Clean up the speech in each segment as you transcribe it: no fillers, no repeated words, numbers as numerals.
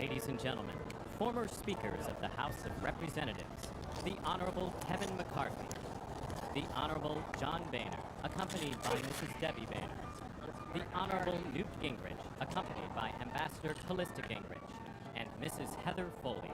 Ladies and gentlemen, former speakers of the House of Representatives, the Honorable Kevin McCarthy, the Honorable John Boehner, accompanied by Mrs. Debbie Boehner, the Honorable Newt Gingrich, accompanied by Ambassador Callista Gingrich, and Mrs. Heather Foley.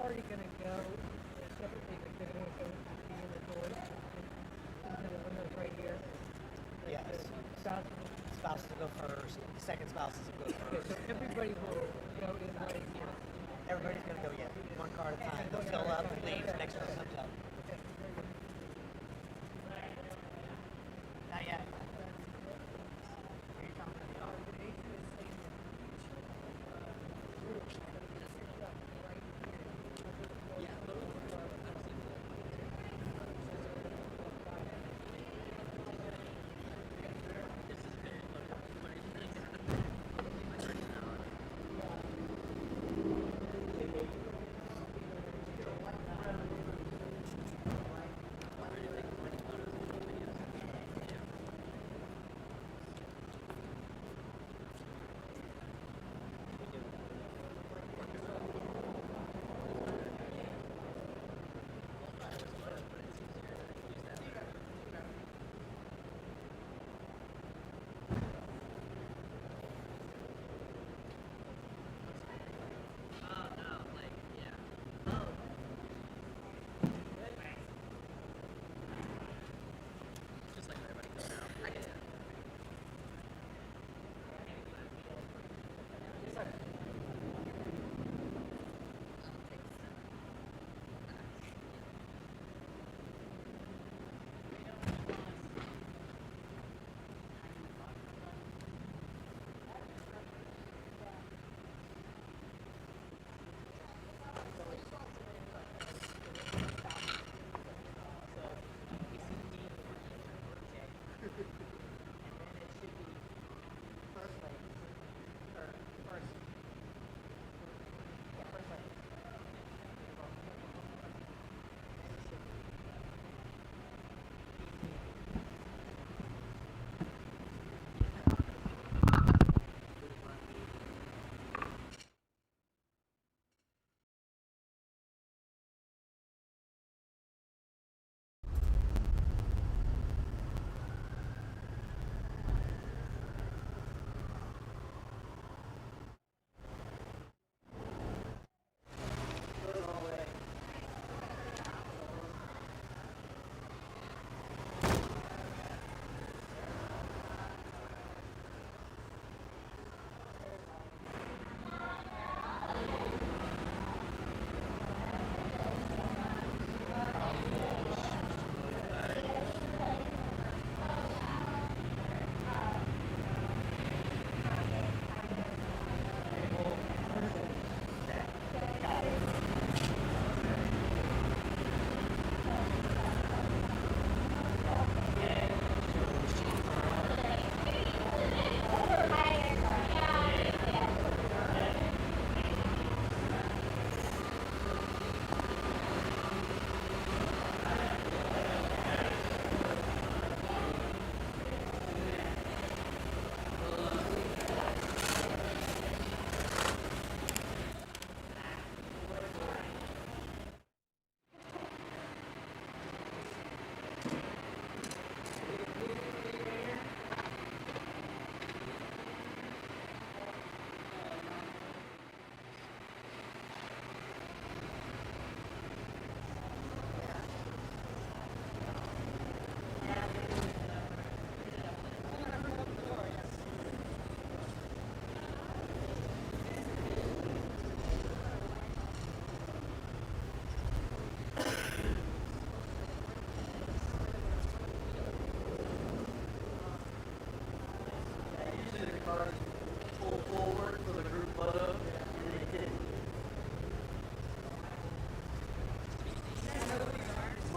Party going to go separately, but they're going to go be in the doors. The windows right here. Yes. Spouse will go first. The second spouse will go first. So everybody will go in right here. Everybody's going to go, yeah, one car at a time. They'll fill up and leave. The next one comes up. Not yet.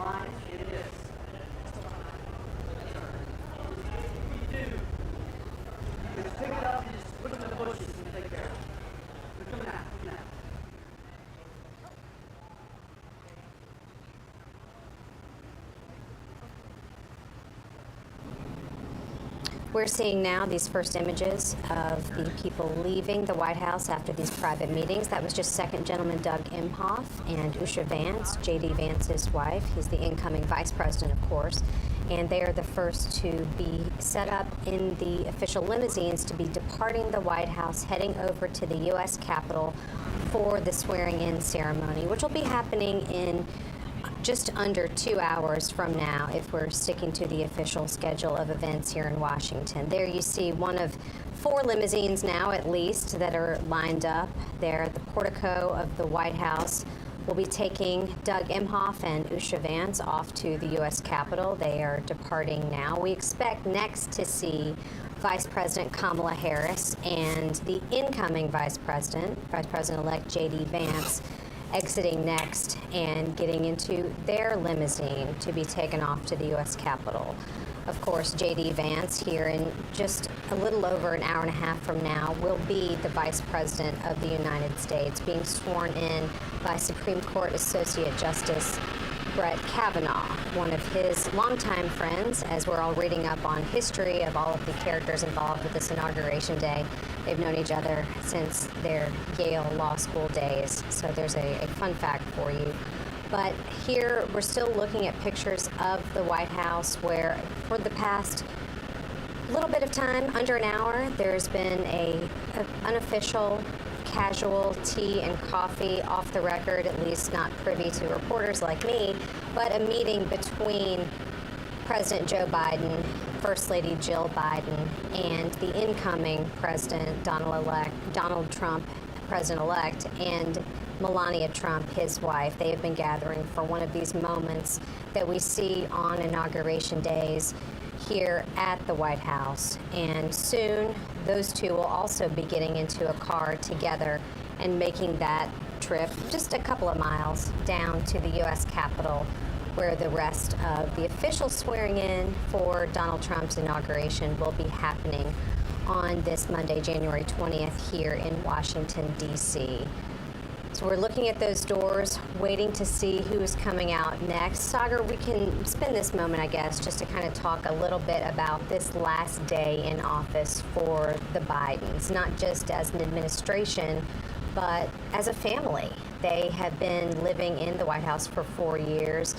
line, it is. Just pick it up and just put them in the bushes and take care of it. They're coming out, coming out. We're seeing now these first images of the people leaving the White House after these private meetings. That was just Second Gentleman Doug Emhoff and Usha Vance, J.D. Vance's wife. He's the incoming vice president, of course. And they are the first to be set up in the official limousines to be departing the White House, heading over to the U.S. Capitol for the swearing-in ceremony, which will be happening in just under 2 hours from now if we're sticking to the official schedule of events here in Washington. There you see one of 4 limousines now at least that are lined up there at the portico of the White House. We'll be taking Doug Emhoff and Usha Vance off to the U.S. Capitol. They are departing now. We expect next to see Vice President Kamala Harris and the incoming Vice President-elect J.D. Vance exiting next and getting into their limousine to be taken off to the U.S. Capitol. Of course, J.D. Vance here in just a little over an hour and a half from now will be the Vice President of the United States, being sworn in by Supreme Court Associate Justice Brett Kavanaugh, one of his longtime friends, as we're all reading up on history of all of the characters involved with this Inauguration Day. They've known each other since their Yale Law School days, so there's a fun fact for you. But here we're still looking at pictures of the White House where for the past little bit of time, under an hour, there's been an unofficial casual tea and coffee, off the record, at least not privy to reporters like me, but a meeting between President Joe Biden, First Lady Jill Biden, and the incoming President Donald Trump, President-elect, and Melania Trump, his wife. They have been gathering for one of these moments that we see on Inauguration days here at the White House. And soon, those two will also be getting into a car together and making that trip just a couple of miles down to the U.S. Capitol, where the rest of the official swearing in for Donald Trump's inauguration will be happening on this Monday, January 20th, here in Washington, D.C. So we're looking at those doors, waiting to see who's coming out next. Sagar, we can spend this moment, I guess, just to kind of talk a little bit about this last day in office for the Bidens, not just as an administration, but as a family. They have been living in the White House for 4 years,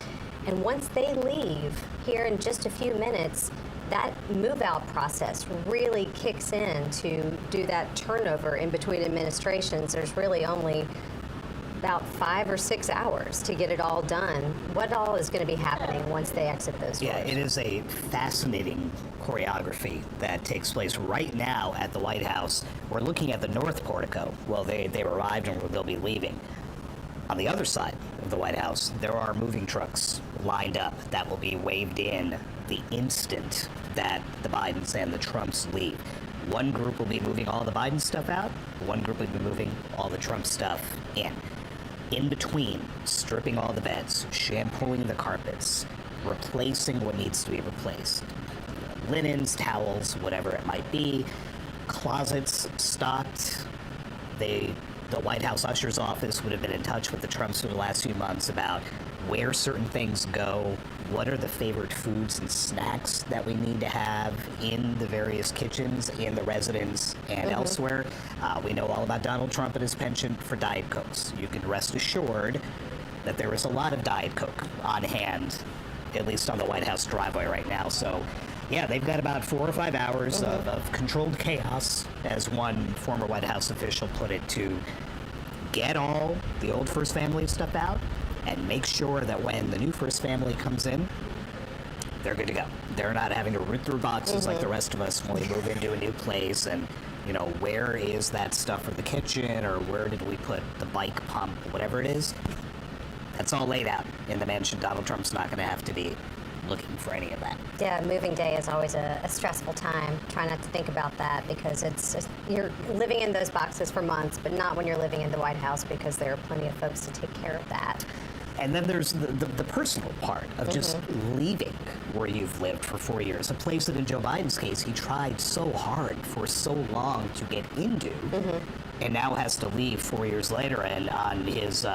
and once they leave here in just a few minutes, that move-out process really kicks in to do that turnover in between administrations. There's really only about 5 or 6 hours to get it all done. What all is going to be happening once they exit those doors? Yeah, it is a fascinating choreography that takes place right now at the White House. We're looking at the North Portico. Well, they arrived and they'll be leaving. On the other side of the White House, there are moving trucks lined up that will be waved in the instant that the Bidens and the Trumps leave. One group will be moving all the Biden stuff out. One group will be moving all the Trump stuff in. In between, stripping all the beds, shampooing the carpets, replacing what needs to be replaced. Linens, towels, whatever it might be. Closets stocked. The White House usher's office would have been in touch with the Trumps for the last few months about where certain things go, what are the favorite foods and snacks that we need to have in the various kitchens, in the residence, and elsewhere. We know all about Donald Trump and his penchant for Diet Cokes. You can rest assured that there is a lot of Diet Coke on hand, at least on the White House driveway right now. So, yeah, they've got about 4 or 5 hours of controlled chaos, as one former White House official put it, to get all the old First Family stuff out and make sure that when the new First Family comes in, they're good to go. They're not having to root through boxes like the rest of us when we move into a new place and, you know, where is that stuff for the kitchen, or where did we put the bike pump, whatever it is. That's all laid out in the mansion. Donald Trump's not going to have to be looking for any of that. Yeah, moving day is always a stressful time. Try not to think about that, because you're living in those boxes for months, but not when you're living in the White House, because there are plenty of folks to take care of that. And then there's the personal part of just leaving where you've lived for 4 years, a place that in Joe Biden's case, he tried so hard for so long to get into, and now has to leave 4 years later. And on his,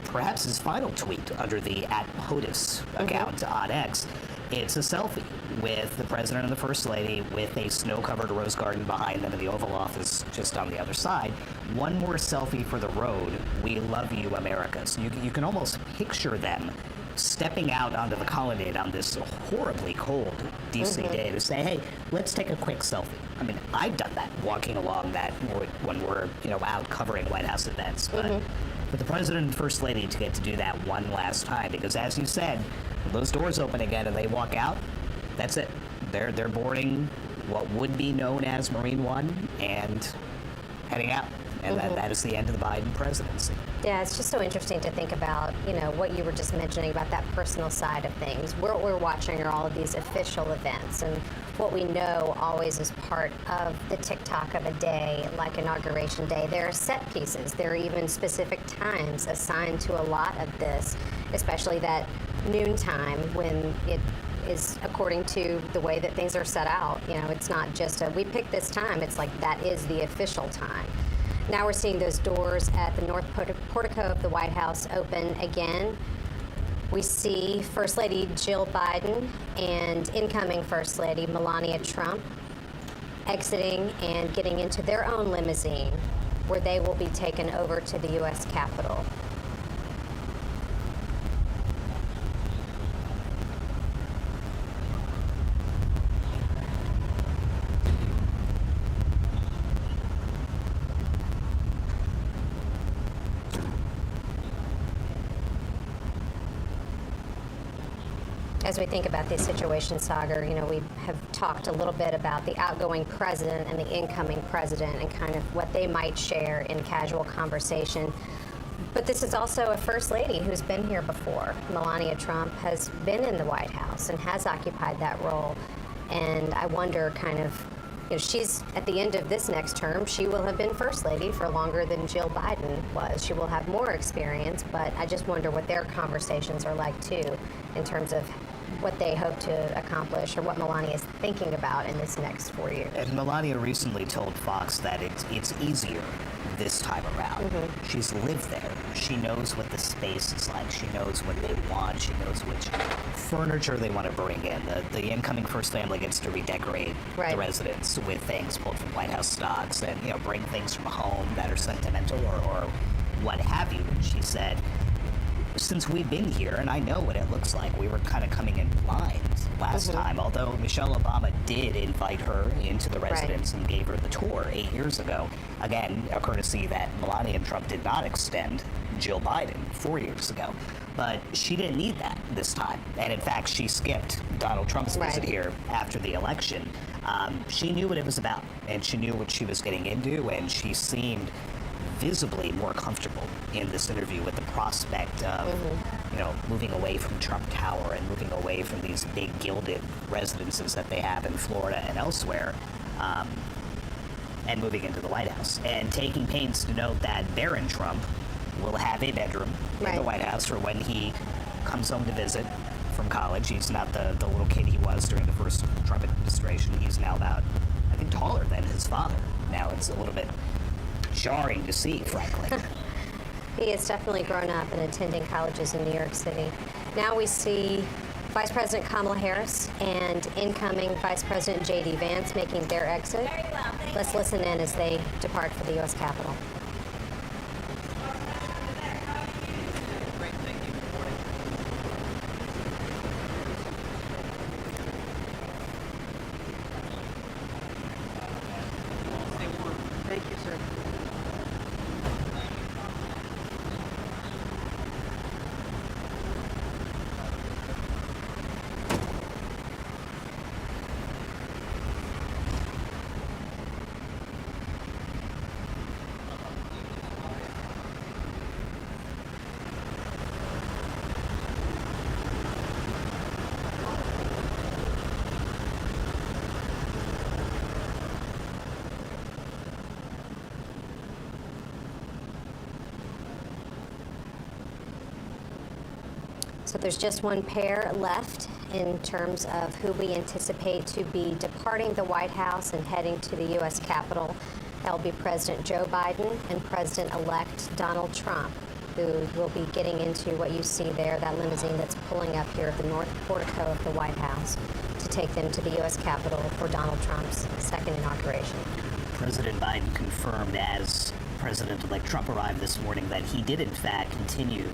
perhaps his final tweet under the @POTUS account on X, it's a selfie with the president and the first lady with a snow-covered rose garden behind them in the Oval Office just on the other side. One more selfie for the road. We love you, America. So you can almost picture them stepping out onto the colonnade on this horribly cold DC day to say, hey, let's take a quick selfie. I mean, I've done that walking along that when we're out covering White House events, but for the president and first lady to get to do that one last time, because as you said, when those doors open again and they walk out, that's it. They're boarding what would be known as Marine One and heading out. And that is the end of the Biden presidency. Yeah, it's just so interesting to think about, what you were just mentioning about that personal side of things. What we're watching are all of these official events, and what we know always is part of the tick-tock of a day, like Inauguration Day. There are set pieces. There are even specific times assigned to a lot of this, especially that noontime when it is according to the way that things are set out. It's not just we picked this time. It's like that is the official time. Now we're seeing those doors at the north portico of the White House open again. We see First Lady Jill Biden and incoming First Lady Melania Trump exiting and getting into their own limousine, where they will be taken over to the U.S. Capitol. As we think about this situation, Sagar, we have talked a little bit about the outgoing president and the incoming president and kind of what they might share in casual conversation. But this is also a first lady who's been here before. Melania Trump has been in the White House and has occupied that role. And I wonder kind of, she's at the end of this next term, she will have been first lady for longer than Jill Biden was. She will have more experience, but I just wonder what their conversations are like too, in terms of what they hope to accomplish or what Melania is thinking about in this next 4 years. And Melania recently told Fox that it's easier this time around. She's lived there. She knows what the space is like. She knows what they want. She knows which furniture they want to bring in. The incoming first family gets to redecorate the residence with things pulled from White House stocks and bring things from home that are sentimental or what have you. And she said, since we've been here, and I know what it looks like, we were kind of coming in blind last time, although Michelle Obama did invite her into the residence and gave her the tour 8 years ago. Again, a courtesy that Melania Trump did not extend Jill Biden 4 years ago. But she didn't need that this time. And in fact, she skipped Donald Trump's visit here after the election. She knew what it was about, and she knew what she was getting into, and she seemed visibly more comfortable in this interview with the prospect of, moving away from Trump Tower and moving away from these big gilded residences that they have in Florida and elsewhere, and moving into the White House. And taking pains to note that Barron Trump will have a bedroom in the White House for when he comes home to visit from college. He's not the little kid he was during the first Trump administration. He's now about, I think, taller than his father. Now it's a little bit jarring to see, frankly. He has definitely grown up and attending colleges in New York City. Now we see Vice President Kamala Harris and incoming Vice President J.D. Vance making their exit. Let's listen in as they depart for the U.S. Capitol. Thank you, sir. So there's just one pair left in terms of who we anticipate to be departing the White House and heading to the U.S. Capitol. That will be President Joe Biden and President-elect Donald Trump, who will be getting into what you see there, that limousine that's pulling up here at the north portico of the White House to take them to the U.S. Capitol for Donald Trump's second inauguration. President Biden confirmed as President-elect Trump arrived this morning that he did in fact continue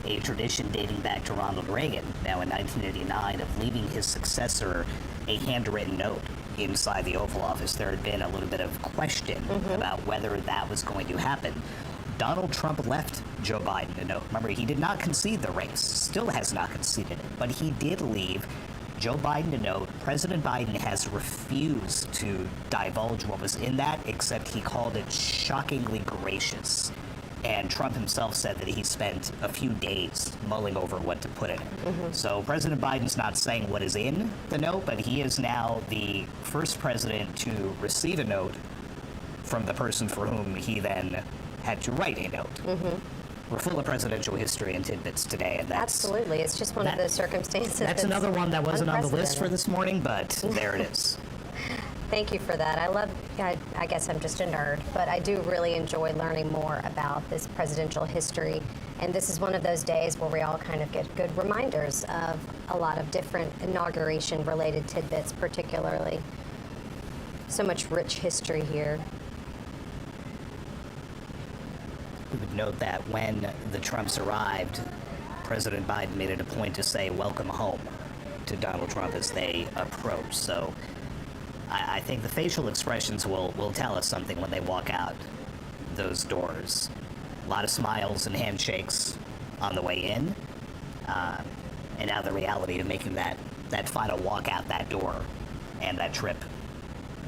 a tradition dating back to Ronald Reagan, now in 1989, of leaving his successor a handwritten note inside the Oval Office. There had been a little bit of question about whether that was going to happen. Donald Trump left Joe Biden a note. Remember, he did not concede the race, still has not conceded it, but he did leave Joe Biden a note. President Biden has refused to divulge what was in that, except he called it shockingly gracious. And Trump himself said that he spent a few days mulling over what to put in it. So President Biden's not saying what is in the note, but he is now the first president to receive a note from the person for whom he then had to write a note. We're full of presidential history and tidbits today, and that's Absolutely. It's just one of those circumstances. that's another one that wasn't on the list for unprecedented. this morning, but there it is. Thank you for that. I guess I'm just a nerd, but I do really enjoy learning more about this presidential history. And this is one of those days where we all kind of get good reminders of a lot of different inauguration-related tidbits, particularly. So much rich history here. We would note that when the Trumps arrived, President Biden made it a point to say welcome home to Donald Trump as they approach. So I think the facial expressions will tell us something when they walk out those doors. A lot of smiles and handshakes on the way in, and now the reality of making that final walk out that door and that trip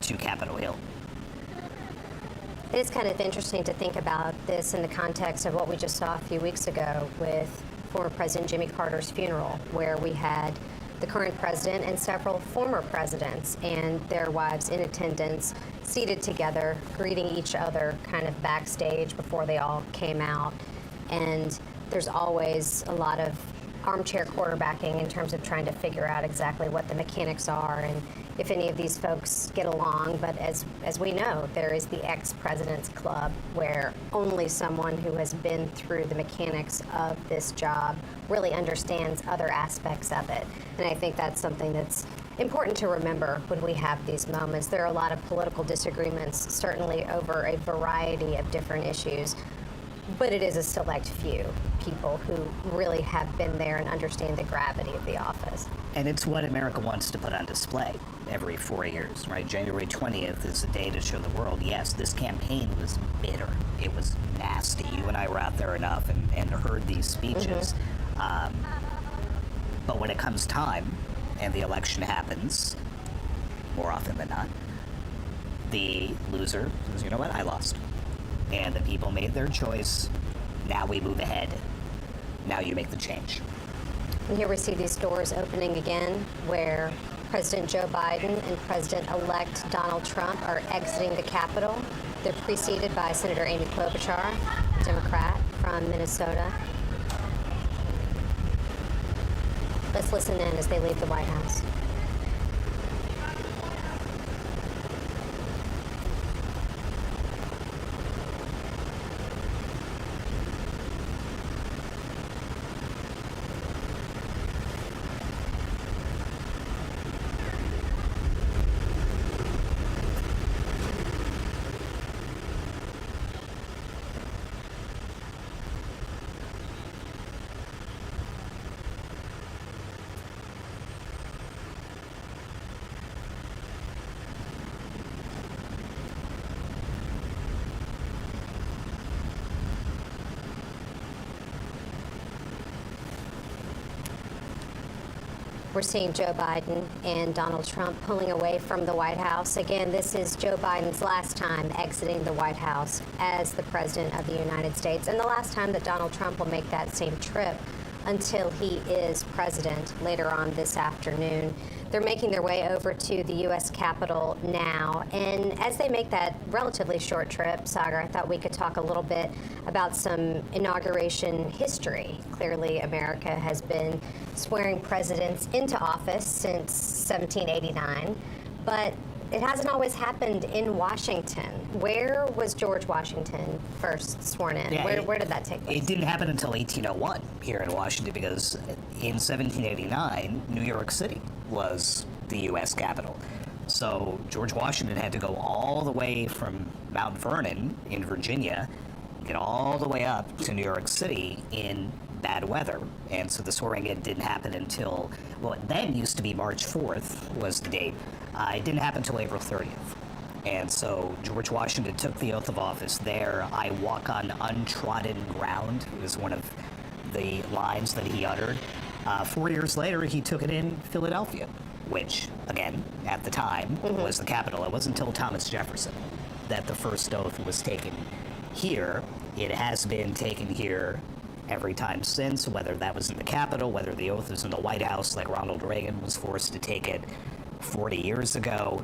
to Capitol Hill. It is kind of interesting to think about this in the context of what we just saw a few weeks ago with former President Jimmy Carter's funeral, where we had the current president and several former presidents and their wives in attendance, seated together, greeting each other kind of backstage before they all came out. And there's always a lot of armchair quarterbacking in terms of trying to figure out exactly what the mechanics are and if any of these folks get along. But as we know, there is the ex-president's club, where only someone who has been through the mechanics of this job really understands other aspects of it. And I think that's something that's important to remember when we have these moments. There are a lot of political disagreements, certainly over a variety of different issues, but it is a select few people who really have been there and understand the gravity of the office. And it's what America wants to put on display every 4 years, right? January 20th is a day to show the world, yes, this campaign was bitter. It was nasty. You and I were out there enough and heard these speeches. But when it comes time and the election happens, more often than not, the loser says, you know what, I lost. And the people made their choice. Now we move ahead. Now you make the change. And here we see these doors opening again, where President Joe Biden and President-elect Donald Trump are exiting the Capitol. They're preceded by Senator Amy Klobuchar, Democrat from Minnesota. Let's listen in as they leave the White House. We're seeing Joe Biden and Donald Trump pulling away from the White House. Again, this is Joe Biden's last time exiting the White House as the President of the United States, and the last time that Donald Trump will make that same trip until he is president later on this afternoon. They're making their way over to the U.S. Capitol now. And as they make that relatively short trip, Sagar, I thought we could talk a little bit about some inauguration history. Clearly, America has been swearing presidents into office since 1789, but it hasn't always happened in Washington. Where was George Washington first sworn in? Yeah, where did that take place? It didn't happen until 1801 here in Washington, because in 1789, New York City was the U.S. Capitol. So George Washington had to go all the way from Mount Vernon in Virginia, get all the way up to New York City in bad weather. And so the swearing in didn't happen until, well, it then used to be March 4th was the date. It didn't happen until April 30th. And so George Washington took the oath of office there. "I walk on untrodden ground" was one of the lines that he uttered. 4 years later, he took it in Philadelphia, which, again, at the time, was the capital. It wasn't until Thomas Jefferson that the first oath was taken here. It has been taken here every time since, whether that was in the Capitol, whether the oath was in the White House, like Ronald Reagan was forced to take it 40 years ago.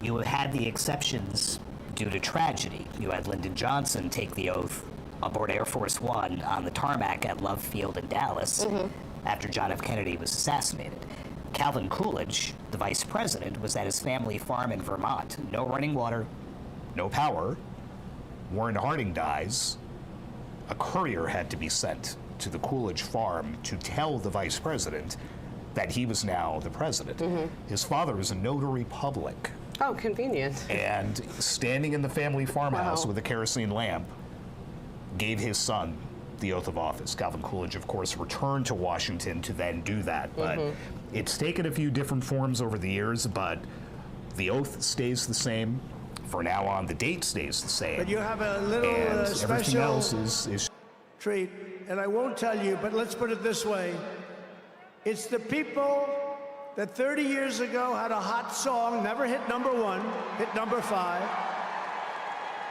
You had the exceptions due to tragedy. You had Lyndon Johnson take the oath aboard Air Force One on the tarmac at Love Field in Dallas after John F. Kennedy was assassinated. Calvin Coolidge, the vice president, was at his family farm in Vermont. No running water, no power. Warren Harding dies. A courier had to be sent to the Coolidge farm to tell the vice president that he was now the president. His father was a notary public. Oh, convenient. And standing in the family farmhouse with a kerosene lamp, gave his son the oath of office. Calvin Coolidge, of course, returned to Washington to then do that. But it's taken a few different forms over the years, but the oath stays the same. For now on, the date stays the same. But you have a little and everything special else is treat, and I won't tell you, but let's put it this way. It's the people that 30 years ago had a hot song, never hit #1, hit #5.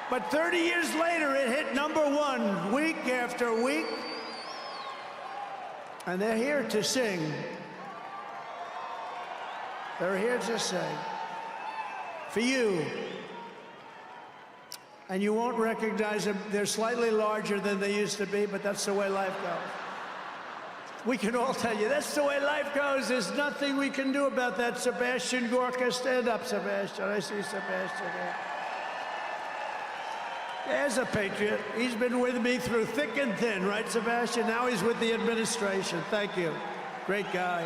But 30 years later, it hit #1 week after week. And they're here to sing. They're here to sing. For you. And you won't recognize them. They're slightly larger than they used to be, but that's the way life goes. We can all tell you, that's the way life goes. There's nothing we can do about that. Sebastian Gorka, stand up, Sebastian. I see Sebastian there. There's a patriot. He's been with me through thick and thin, right, Sebastian? Now he's with the administration. Thank you. Great guy.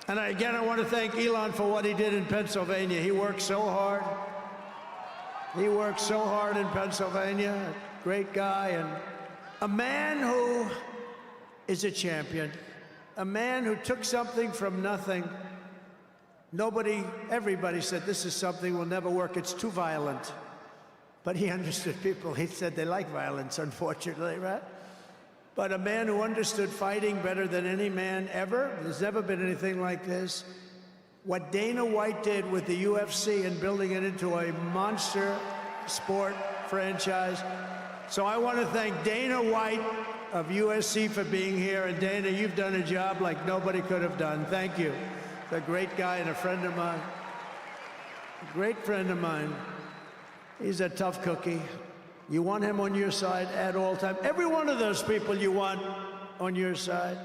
And again, I want to thank Elon for what he did in Pennsylvania. He worked so hard. He worked so hard in Pennsylvania. Great guy, and a man who is a champion. A man who took something from nothing. Everybody said, this is something will never work. It's too violent. But he understood people. He said they like violence, unfortunately, right? But a man who understood fighting better than any man ever. There's never been anything like this. What Dana White did with the UFC and building it into a monster sport franchise. So I want to thank Dana White of USC for being here. And Dana, you've done a job like nobody could have done. Thank you. A great guy and a friend of mine. A great friend of mine. He's a tough cookie. You want him on your side at all times. Every one of those people you want on your side.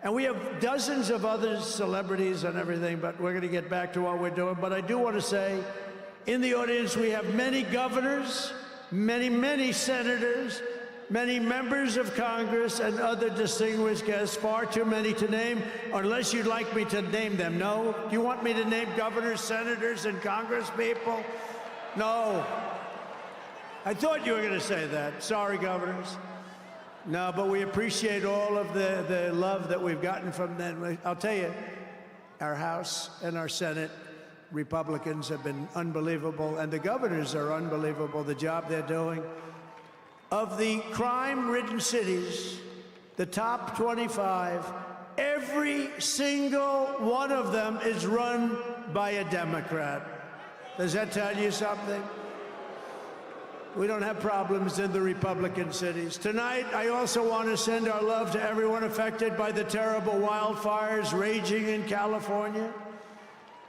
And we have dozens of other celebrities and everything, but we're going to get back to what we're doing. But I do want to say, in the audience, we have many governors, many senators, many members of Congress, and other distinguished guests, far too many to name, unless you'd like me to name them. No? Do you want me to name governors, senators, and Congress people? No. I thought you were going to say that. Sorry, governors. No, but we appreciate all of the love that we've gotten from them. I'll tell you, our House and our Senate Republicans have been unbelievable, and the governors are unbelievable, the job they're doing. Of the crime-ridden cities, the top 25, every single one of them is run by a Democrat. Does that tell you something? We don't have problems in the Republican cities. Tonight, I also want to send our love to everyone affected by the terrible wildfires raging in California.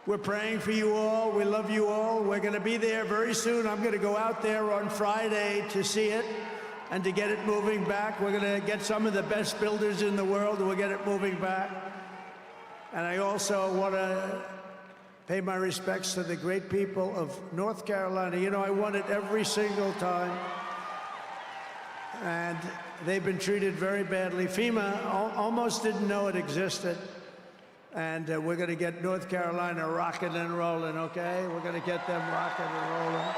We're praying for you all. We love you all. We're going to be there very soon. I'm going to go out there on Friday to see it and to get it moving back. We're going to get some of the best builders in the world, and we'll get it moving back. And I also want to pay my respects to the great people of North Carolina. You know, I won it every single time, and they've been treated very badly. FEMA almost didn't know it existed, and we're going to get North Carolina rocking and rolling, okay? We're going to get them rocking and rolling.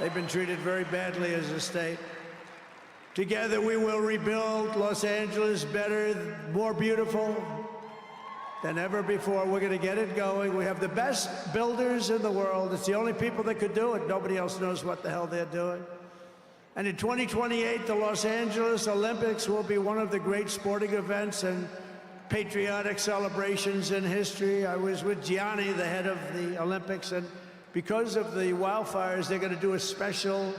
They've been treated very badly as a state. Together we will rebuild Los Angeles better, more beautiful than ever before. We're going to get it going. We have the best builders in the world. It's the only people that could do it. Nobody else knows what the hell they're doing. And in 2028, the Los Angeles Olympics will be one of the great sporting events and patriotic celebrations in history. I was with Gianni, the head of the Olympics, and because of the wildfires, they're going to do a special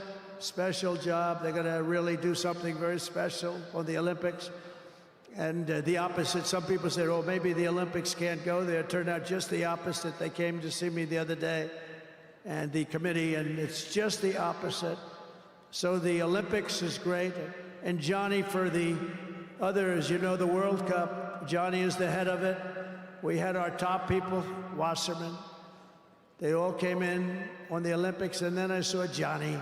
job. They're going to really do something very special on the Olympics. And the opposite, some people said, oh, maybe the Olympics can't go there. It turned out just the opposite. They came to see me the other day, and the committee, and it's just the opposite. So the Olympics is great. And Johnny, for the others, you know, the World Cup, Johnny is the head of it. We had our top people, Wasserman. They all came in on the Olympics, and then I saw Johnny.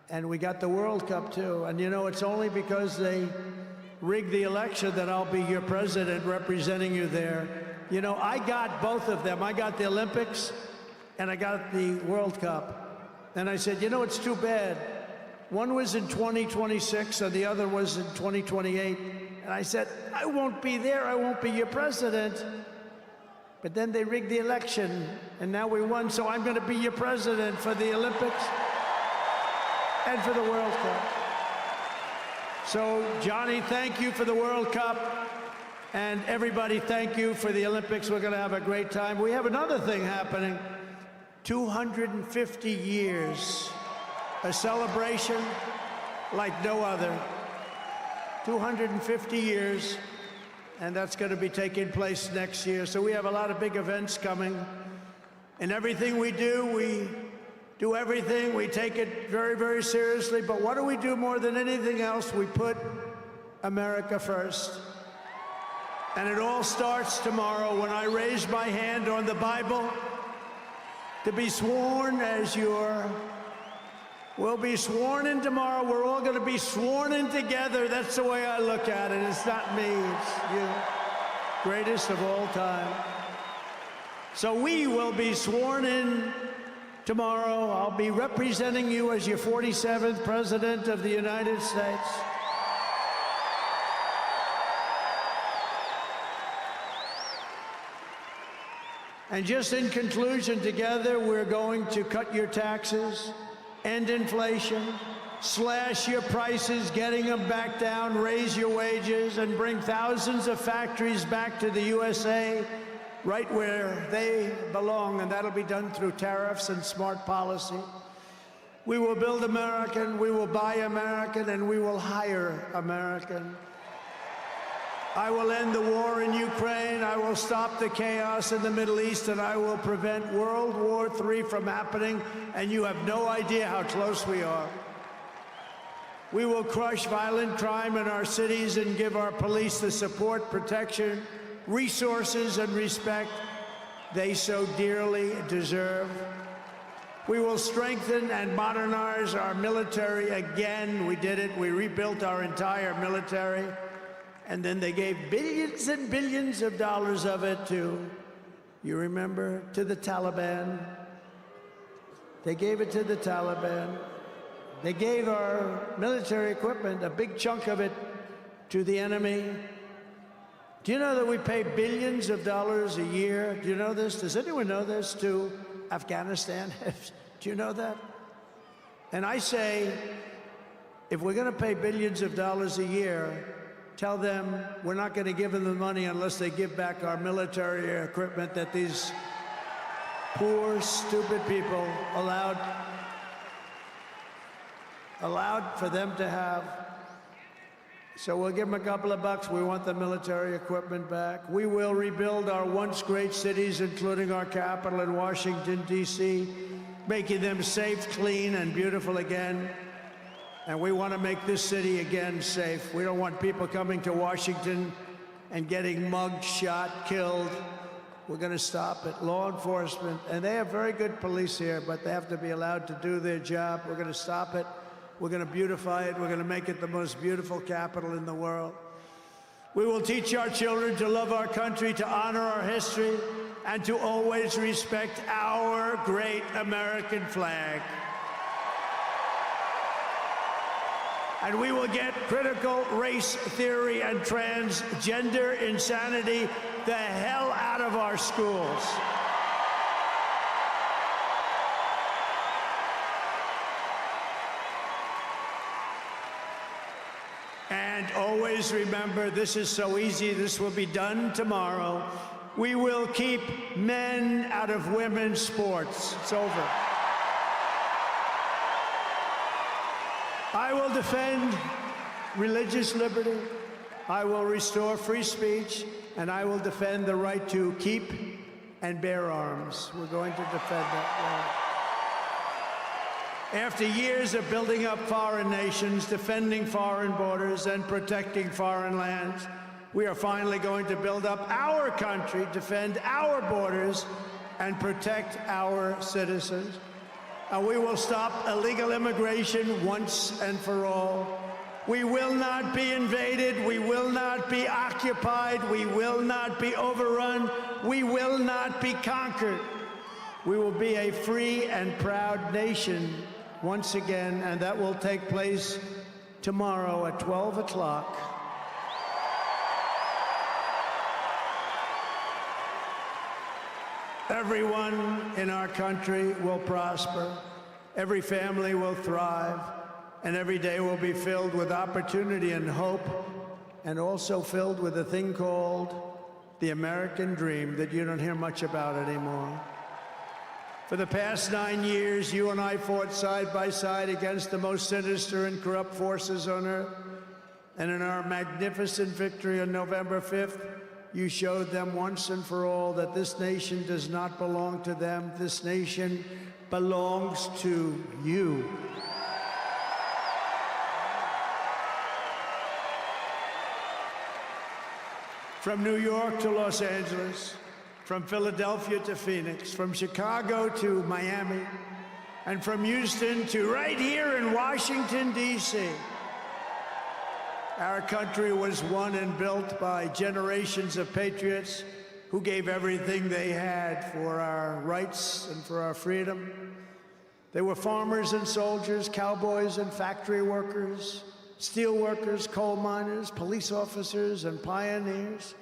And we got the World Cup, too. And, you know, it's only because they rigged the election that I'll be your president representing you there. You know, I got both of them. I got the Olympics and I got the World Cup. And I said, you know, it's too bad. One was in 2026 and the other was in 2028. And I said, I won't be there. I won't be your president. But then they rigged the election and now we won. So I'm going to be your president for the Olympics and for the World Cup. So, Johnny, thank you for the World Cup, and everybody, thank you for the Olympics. We're going to have a great time. We have another thing happening, 250 years, a celebration like no other, 250 years, and that's going to be taking place next year. So we have a lot of big events coming, and everything we do everything. We take it very, very seriously. But what do we do more than anything else? We put America first. And it all starts tomorrow when I raise my hand on the Bible to be sworn as we'll be sworn in tomorrow. We're all going to be sworn in together. That's the way I look at it. It's not me. It's you. Greatest of all time. So we will be sworn in tomorrow. I'll be representing you as your 47th President of the United States. And just in conclusion, together we're going to cut your taxes, end inflation, slash your prices, getting them back down, raise your wages, and bring thousands of factories back to the USA, right where they belong, and that'll be done through tariffs and smart policy. We will build American, we will buy American, and we will hire American. I will end the war in Ukraine, I will stop the chaos in the Middle East, and I will prevent World War III from happening, and you have no idea how close we are. We will crush violent crime in our cities and give our police the support, protection, resources and respect they so dearly deserve. We will strengthen and modernize our military again. We did it. We rebuilt our entire military. And then they gave billions and billions of dollars of it to, you remember, to the Taliban. They gave it to the Taliban. They gave our military equipment, a big chunk of it, to the enemy. Do you know that we pay billions of dollars a year? Do you know this? Does anyone know this? To Afghanistan? Do you know that? And I say, if we're going to pay billions of dollars a year, tell them we're not going to give them the money unless they give back our military equipment that these poor, stupid people allowed allowed for them to have. So we'll give them a couple of bucks. We want the military equipment back. We will rebuild our once great cities, including our capital in Washington, D.C., making them safe, clean, and beautiful again. And we want to make this city again safe. We don't want people coming to Washington and getting mugged, shot, killed. We're going to stop it. Law enforcement, and they have very good police here, but they have to be allowed to do their job. We're going to stop it. We're going to beautify it. We're going to make it the most beautiful capital in the world. We will teach our children to love our country, to honor our history, and to always respect our great American flag. And we will get critical race theory and transgender insanity the hell out of our schools. And always remember, this is so easy, this will be done tomorrow. We will keep men out of women's sports. It's over. I will defend religious liberty. I will restore free speech, and I will defend the right to keep and bear arms. We're going to defend that right. After years of building up foreign nations, defending foreign borders, and protecting foreign lands, we are finally going to build up our country, defend our borders, and protect our citizens. And we will stop illegal immigration once and for all. We will not be invaded. We will not be occupied. We will not be overrun. We will not be conquered. We will be a free and proud nation once again, and that will take place tomorrow at 12 o'clock. Everyone in our country will prosper, every family will thrive, and every day will be filled with opportunity and hope, and also filled with a thing called the American dream that you don't hear much about anymore. For the past 9 years, you and I fought side by side against the most sinister and corrupt forces on earth, and in our magnificent victory on November 5th, you showed them once and for all that this nation does not belong to them. This nation belongs to you. From New York to Los Angeles, from Philadelphia to Phoenix, from Chicago to Miami, and from Houston to right here in Washington, D.C., our country was won and built by generations of patriots who gave everything they had for our rights and for our freedom. They were farmers and soldiers, cowboys and factory workers, steel workers, coal miners, police officers, and pioneers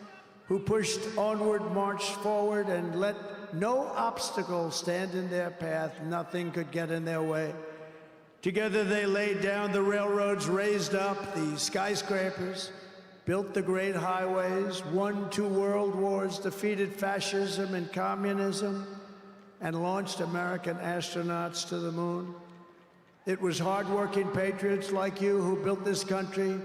who pushed onward, marched forward, and let no obstacle stand in their path. Nothing could get in their way. Together they laid down the railroads, raised up the skyscrapers, built the great highways, won 2 world wars, defeated fascism and communism, and launched American astronauts to the moon. It was hard-working patriots like you who built this country,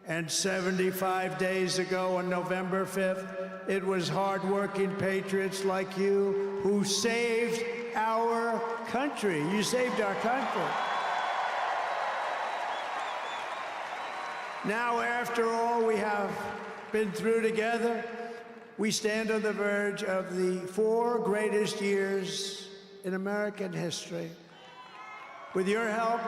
and 75 days ago on November 5th, it was hard-working patriots like you who saved our country. You saved our country. Now, after all we have been through together, we stand on the verge of the 4 greatest years in American history. With your help,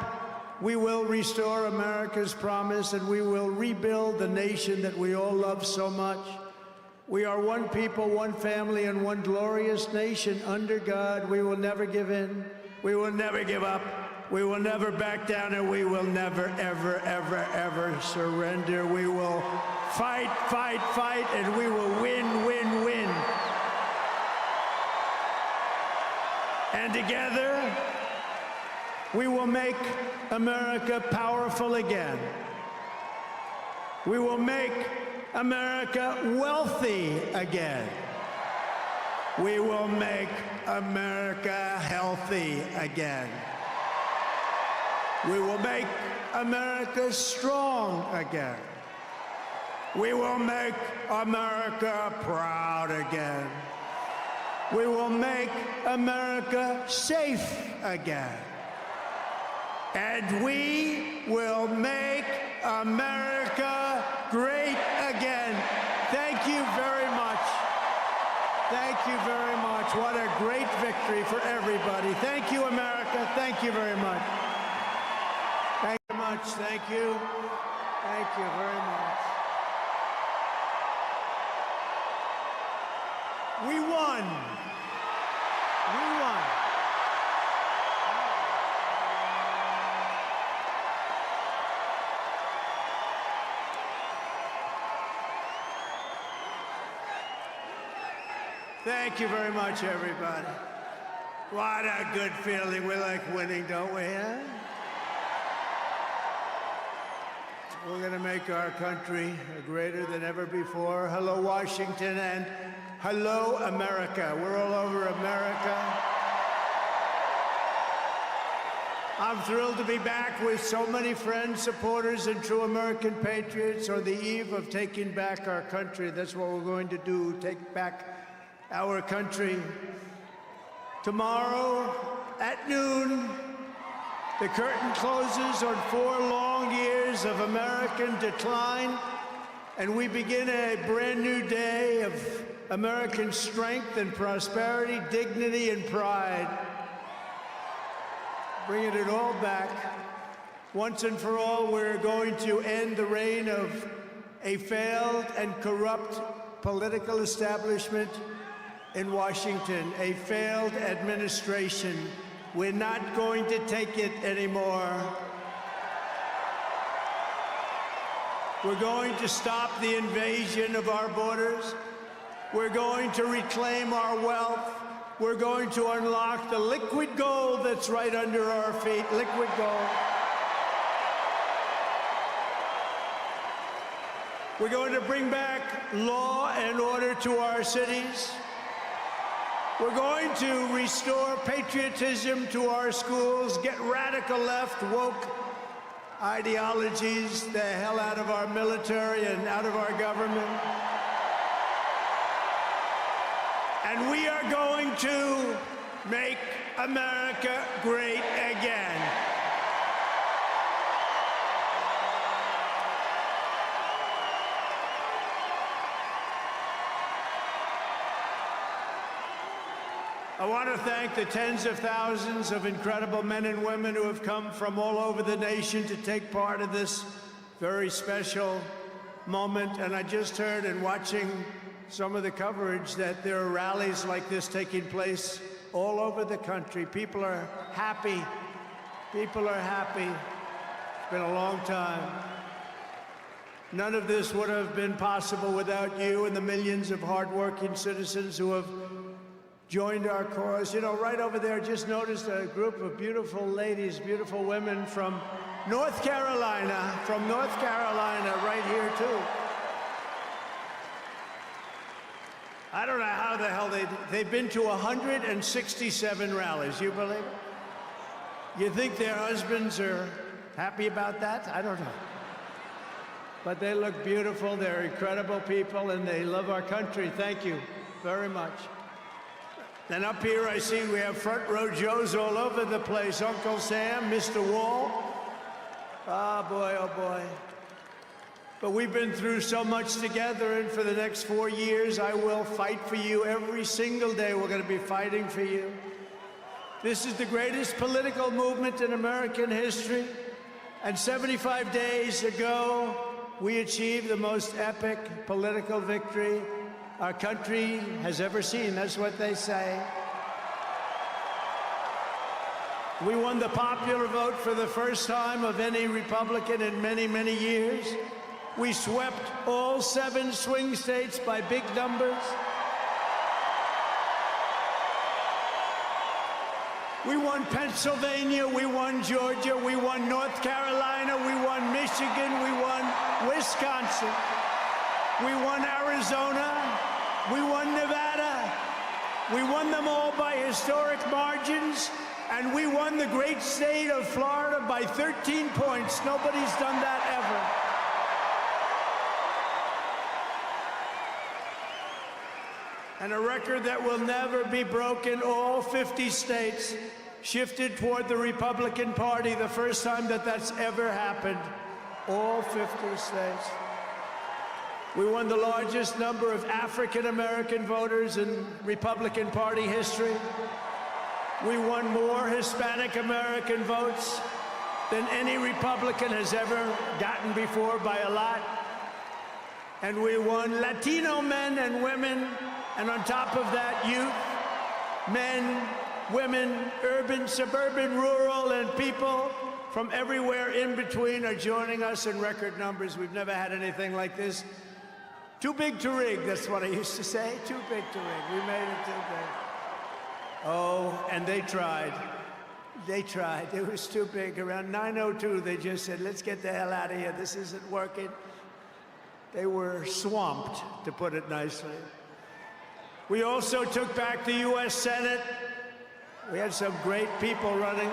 we will restore America's promise, and we will rebuild the nation that we all love so much. We are one people, one family, and one glorious nation under God. We will never give in. We will never give up. We will never back down, and we will never, ever, ever, ever surrender. We will fight, fight, fight, and we will win, win, win. And together, we will make America powerful again. We will make America wealthy again. We will make America healthy again. We will make America strong again. We will make America proud again. We will make America safe again. And we will make America great again. Thank you very much. Thank you very much. What a great victory for everybody. Thank you, America. Thank you very much. Thank you very much. Thank you. Thank you very much. We won. We won. Thank you very much, everybody. What a good feeling. We like winning, don't we, huh? We're going to make our country greater than ever before. Hello, Washington, and hello, America. We're all over America. I'm thrilled to be back with so many friends, supporters, and true American patriots on the eve of taking back our country. That's what we're going to do, take back our country. Tomorrow at noon, the curtain closes on 4 long years of American decline, and we begin a brand new day of American strength and prosperity, dignity and pride. Bringing it all back. Once and for all, we're going to end the reign of a failed and corrupt political establishment in Washington, a failed administration. We're not going to take it anymore. We're going to stop the invasion of our borders. We're going to reclaim our wealth. We're going to unlock the liquid gold that's right under our feet, liquid gold. We're going to bring back law and order to our cities. We're going to restore patriotism to our schools, get radical left, woke ideologies the hell out of our military and out of our government. And we are going to make America great again. I want to thank the tens of thousands of incredible men and women who have come from all over the nation to take part in this very special moment. And I just heard in watching some of the coverage that there are rallies like this taking place all over the country. People are happy. People are happy. It's been a long time. None of this would have been possible without you and the millions of hardworking citizens who have joined our cause. You know, right over there, just noticed a group of beautiful ladies, beautiful women from North Carolina, right here too. I don't know how the hell they've been to 167 rallies. You believe it? You think their husbands are happy about that? I don't know. But they look beautiful. They're incredible people, and they love our country. Thank you very much. Then up here, I see we have front row Joes all over the place. Uncle Sam, Mr. Wall. Oh, boy, oh, boy. But we've been through so much together, and for the next 4 years, I will fight for you every single day. We're going to be fighting for you. This is the greatest political movement in American history. And 75 days ago, we achieved the most epic political victory our country has ever seen. That's what they say. We won the popular vote for the first time of any Republican in many, many years. We swept all 7 swing states by big numbers. We won Pennsylvania, we won Georgia, we won North Carolina, we won Michigan, we won Wisconsin, we won Arizona, we won Nevada. We won them all by historic margins, and we won the great state of Florida by 13 points. Nobody's done that ever. And a record that will never be broken. All 50 states shifted toward the Republican Party, the first time that that's ever happened. All 50 states. We won the largest number of African-American voters in Republican Party history. We won more Hispanic-American votes than any Republican has ever gotten before by a lot. And we won Latino men and women, and on top of that, youth, men, women, urban, suburban, rural, and people from everywhere in between are joining us in record numbers. We've never had anything like this. Too big to rig, that's what I used to say. Too big to rig. We made it too big. Oh, and they tried. They tried. It was too big. Around 9:02, they just said, let's get the hell out of here. This isn't working. They were swamped, to put it nicely. We also took back the U.S. Senate. We had some great people running.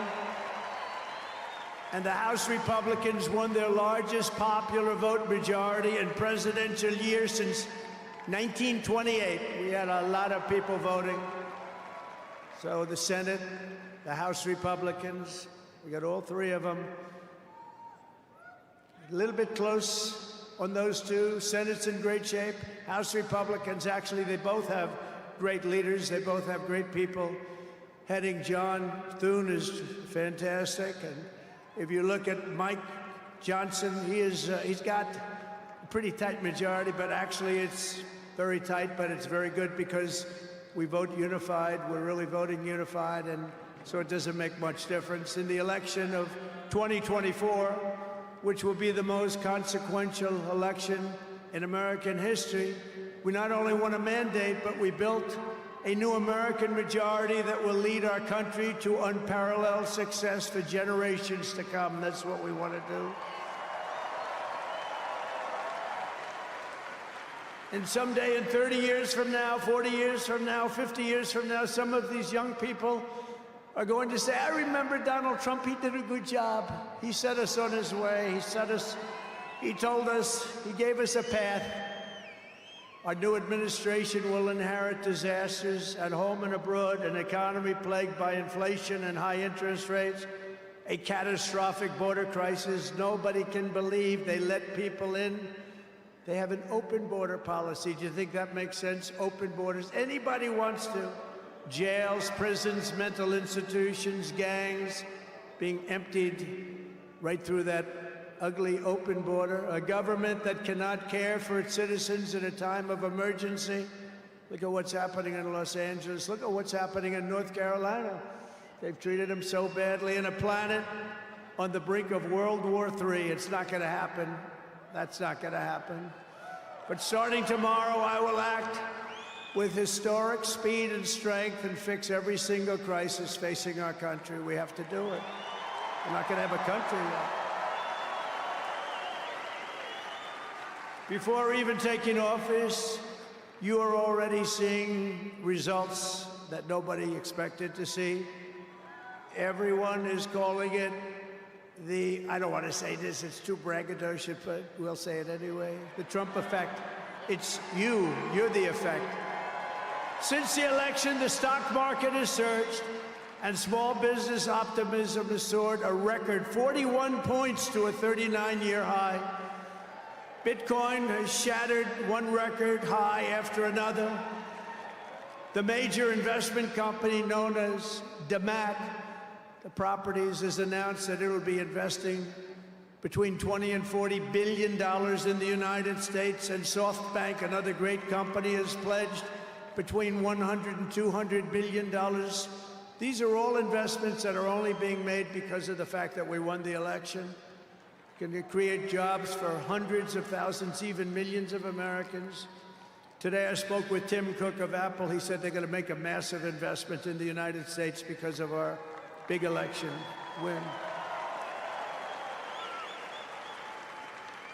And the House Republicans won their largest popular vote majority in presidential year since 1928. We had a lot of people voting. So the Senate, the House Republicans, we got all three of them. A little bit close on those two. Senate's in great shape. House Republicans, actually, they both have great leaders. They both have great people heading. John Thune is fantastic. And if you look at Mike Johnson, he's got a pretty tight majority, but actually it's very tight, but it's very good because we vote unified. We're really voting unified, and so it doesn't make much difference. In the election of 2024, which will be the most consequential election in American history, we not only won a mandate, but we built a new American majority that will lead our country to unparalleled success for generations to come. That's what we want to do. And someday, in 30 years from now, 40 years from now, 50 years from now, some of these young people are going to say, I remember Donald Trump, he did a good job. He set us on his way. He told us, he gave us a path. Our new administration will inherit disasters at home and abroad, an economy plagued by inflation and high interest rates, a catastrophic border crisis. Nobody can believe they let people in. They have an open border policy. Do you think that makes sense? Open borders. Anybody wants to. Jails, prisons, mental institutions, gangs being emptied right through that ugly open border, a government that cannot care for its citizens in a time of emergency. Look at what's happening in Los Angeles. Look at what's happening in North Carolina. They've treated them so badly. In a planet on the brink of World War III. It's not going to happen. That's not going to happen. But starting tomorrow, I will act with historic speed and strength and fix every single crisis facing our country. We have to do it. We're not going to have a country yet. Before even taking office, you are already seeing results that nobody expected to see. Everyone is calling it I don't want to say this, it's too braggadocious, but we'll say it anyway. The Trump effect. It's you're the effect. Since the election, the stock market has surged and small business optimism has soared a record 41 points to a 39-year high. Bitcoin has shattered one record high after another. The major investment company known as DeMat, the properties, has announced that it will be investing between $20 and $40 billion in the United States, and SoftBank, another great company, has pledged between $100 and $200 billion. These are all investments that are only being made because of the fact that we won the election. Can create jobs for hundreds of thousands, even millions of Americans. Today I spoke with Tim Cook of Apple. He said they're going to make a massive investment in the United States because of our big election win.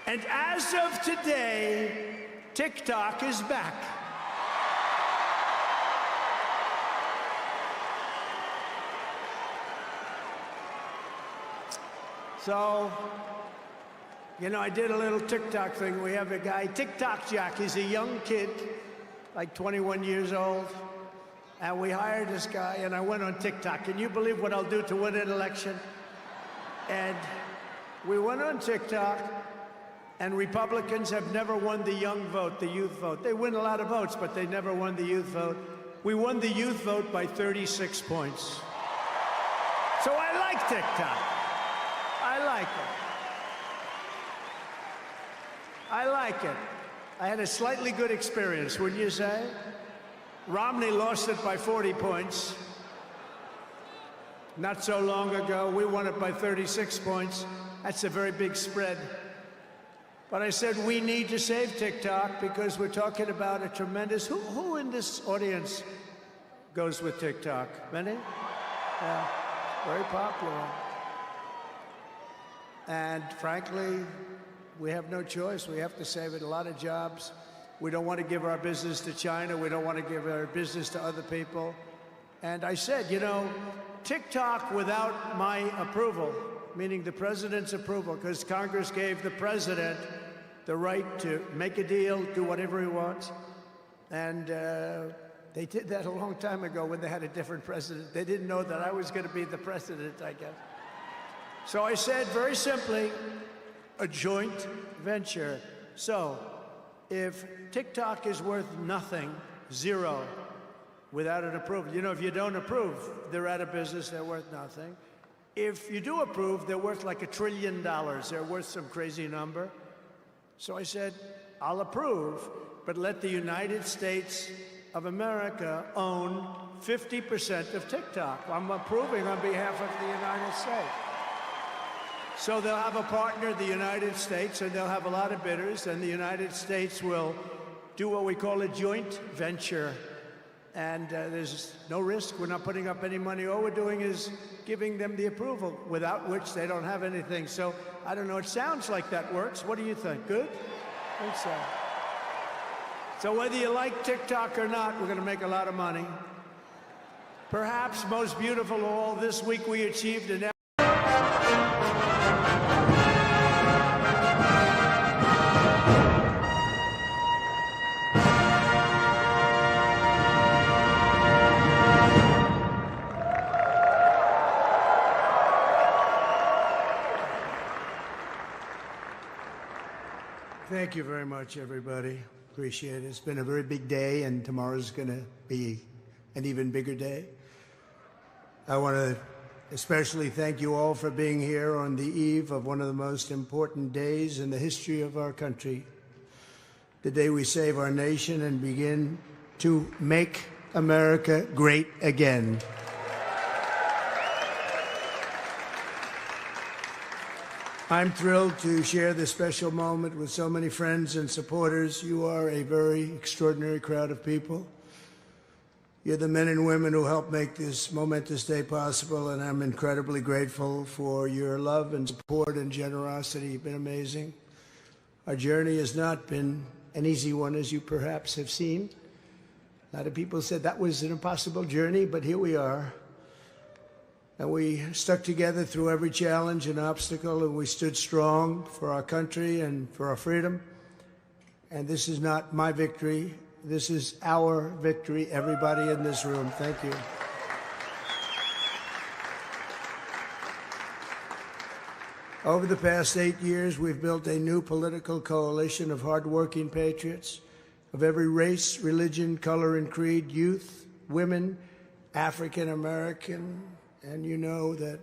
And as of today, TikTok is back. So, you know, I did a little TikTok thing. We have a guy, TikTok Jack. He's a young kid, like 21 years old. And we hired this guy, and I went on TikTok. Can you believe what I'll do to win an election? And we went on TikTok, and Republicans have never won the young vote, the youth vote. They win a lot of votes, but they never won the youth vote. We won the youth vote by 36 points. So I like TikTok. I like it. I like it. I had a slightly good experience, wouldn't you say? Romney lost it by 40 points. Not so long ago, we won it by 36 points. That's a very big spread. But I said we need to save TikTok because we're talking about a tremendous... Who in this audience goes with TikTok? Many? Yeah, very popular. And frankly, we have no choice. We have to save it. A lot of jobs. We don't want to give our business to China. We don't want to give our business to other people. And I said, you know, TikTok without my approval, meaning the president's approval, because Congress gave the president the right to make a deal, do whatever he wants. And they did that a long time ago when they had a different president. They didn't know that I was going to be the president, I guess. So I said, very simply, a joint venture. So if TikTok is worth nothing, zero, without an approval. You know, if you don't approve, they're out of business, they're worth nothing. If you do approve, they're worth like $1 trillion. They're worth some crazy number. So I said, I'll approve, but let the United States of America own 50% of TikTok. I'm approving on behalf of the United States. So they'll have a partner, the United States, and they'll have a lot of bidders, and the United States will do what we call a joint venture. And there's no risk. We're not putting up any money. All we're doing is giving them the approval, without which they don't have anything. So I don't know. It sounds like that works. What do you think? Good? I think so. So whether you like TikTok or not, we're going to make a lot of money. Perhaps most beautiful of all, this week we achieved an... Thank you very much, everybody. Appreciate it. It's been a very big day, and tomorrow's going to be an even bigger day. I want to especially thank you all for being here on the eve of one of the most important days in the history of our country, the day we save our nation and begin to make America great again. I'm thrilled to share this special moment with so many friends and supporters. You are a very extraordinary crowd of people. You're the men and women who helped make this momentous day possible, and I'm incredibly grateful for your love and support and generosity. You've been amazing. Our journey has not been an easy one, as you perhaps have seen. A lot of people said that was an impossible journey, but here we are. And we stuck together through every challenge and obstacle, and we stood strong for our country and for our freedom. And this is not my victory. This is our victory, everybody in this room. Thank you. Over the past 8 years, we've built a new political coalition of hardworking patriots of every race, religion, color, and creed, youth, women, African American. And you know that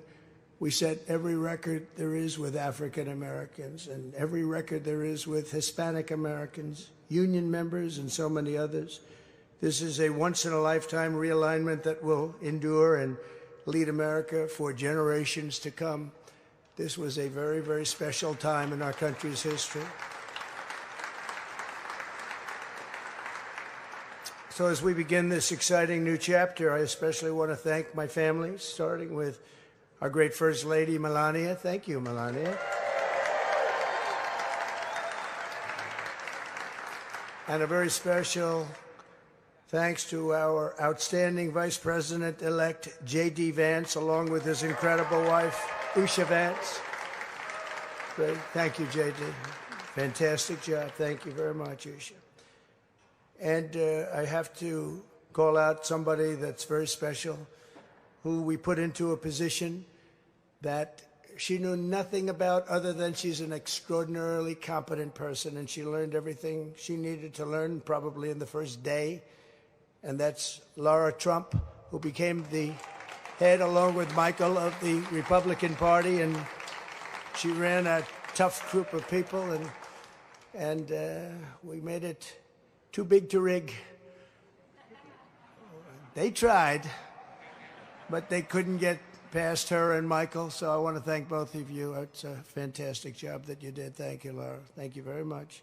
we set every record there is with African Americans and every record there is with Hispanic Americans, union members, and so many others. This is a once-in-a-lifetime realignment that will endure and lead America for generations to come. This was a very, very special time in our country's history. So as we begin this exciting new chapter, I especially want to thank my family, starting with our great First Lady, Melania. Thank you, Melania. And a very special thanks to our outstanding Vice President-elect, J.D. Vance, along with his incredible wife, Usha Vance. Great. Thank you, JD. Fantastic job. Thank you very much, Usha. And I have to call out somebody that's very special, who we put into a position that she knew nothing about other than she's an extraordinarily competent person, and she learned everything she needed to learn probably in the first day. And that's Laura Trump, who became the head, along with Michael, of the Republican Party, and she ran a tough group of people, and we made it too big to rig. They tried, but they couldn't get past her and Michael, so I want to thank both of you. It's a fantastic job that you did. Thank you, Laura. Thank you very much.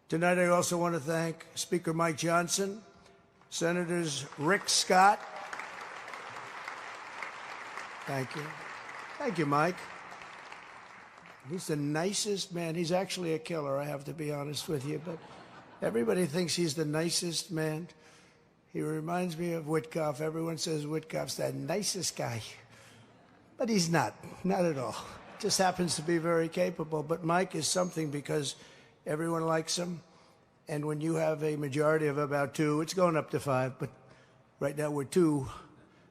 Tonight, I also want to thank Speaker Mike Johnson, Senators Rick Scott. Thank you. Thank you, Mike. He's the nicest man. He's actually a killer, I have to be honest with you, but everybody thinks he's the nicest man. He reminds me of Witkoff. Everyone says Witkoff's the nicest guy. But he's not at all. Just happens to be very capable. But Mike is something because everyone likes him. And when you have a majority of about 2, it's going up to 5, but right now we're 2,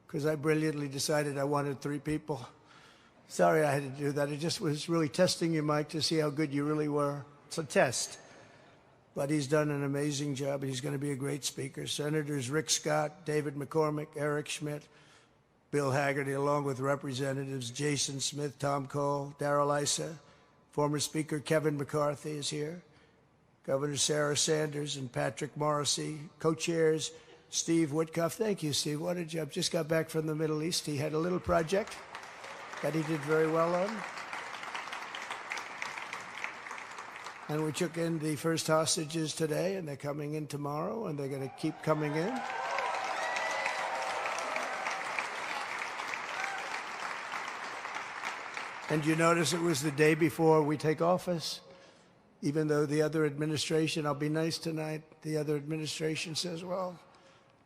because I brilliantly decided I wanted 3 people. Sorry I had to do that. It just was really testing you, Mike, to see how good you really were. It's a test. But he's done an amazing job. He's going to be a great speaker. Senators Rick Scott, David McCormick, Eric Schmidt, Bill Haggerty, along with Representatives Jason Smith, Tom Cole, Darrell Issa. Former Speaker Kevin McCarthy is here. Governor Sarah Sanders and Patrick Morrissey. Co-chairs Steve Witkoff. Thank you, Steve. What a job. Just got back from the Middle East. He had a little project that he did very well on. And we took in the first hostages today, and they're coming in tomorrow, and they're going to keep coming in. And you notice it was the day before we take office, even though the other administration, I'll be nice tonight, the other administration says, well,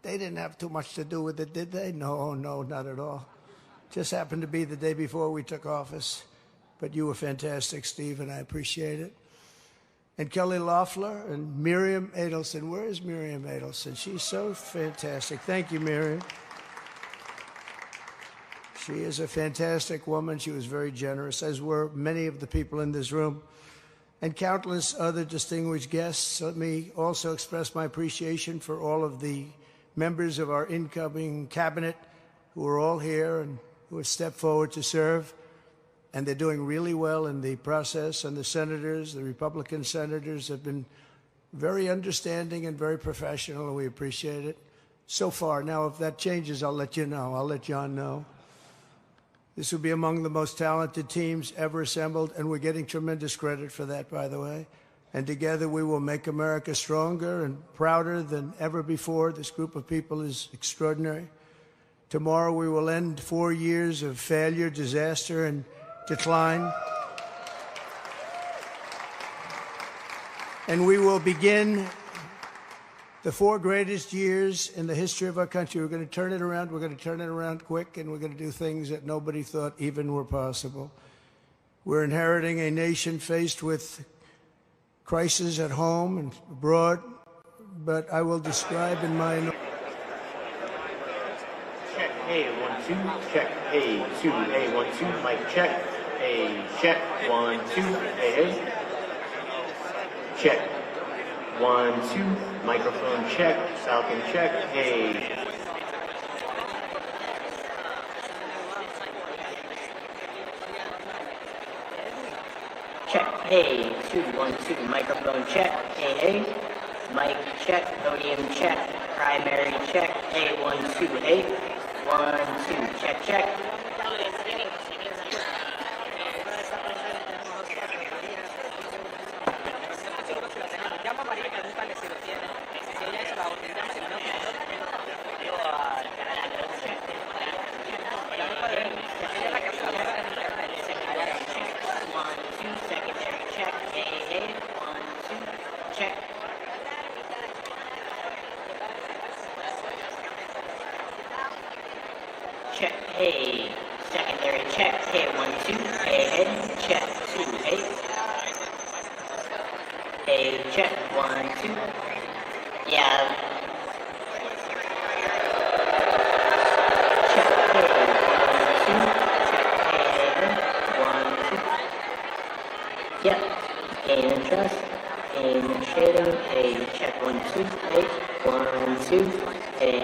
they didn't have too much to do with it, did they? No, not at all. Just happened to be the day before we took office. But you were fantastic, Steve, and I appreciate it. And Kelly Loeffler and Miriam Adelson. Where is Miriam Adelson? She's so fantastic. Thank you, Miriam. She is a fantastic woman. She was very generous, as were many of the people in this room, and countless other distinguished guests. Let me also express my appreciation for all of the members of our incoming cabinet who are all here and who have stepped forward to serve. And they're doing really well in the process. And the senators, the Republican senators, have been very understanding and very professional, and we appreciate it so far. Now, if that changes, I'll let you know. I'll let John know. This will be among the most talented teams ever assembled, and we're getting tremendous credit for that, by the way. And together we will make America stronger and prouder than ever before. This group of people is extraordinary. Tomorrow we will end 4 years of failure, disaster, and decline. And we will begin the 4 greatest years in the history of our country. We're going to turn it around. We're going to turn it around quick, and we're going to do things that nobody thought even were possible. We're inheriting a nation faced with crises at home and abroad, but I will describe in my... Check, hey, 1, 2, check, hey, 2, hey, 1, 2, mic check, hey, check, 1, 2, hey, hey. Check, 1, 2, microphone check, Falcon check, hey. Check, hey, 2, 1, 2, microphone check, hey, hey. Mic check, podium check, primary check, hey, 1, 2, hey. 1, 2, check, check. Check, hey, secondary check, hey, 1, 2, Hey, check 2, hey. Hey, check 1, 2. Yeah. Check hey, 1, 2. Check hey, 1, 2. Yep. Hey, and trust. Hey, and shading. Hey, check 1, 2. Hey, 1, 2. Hey.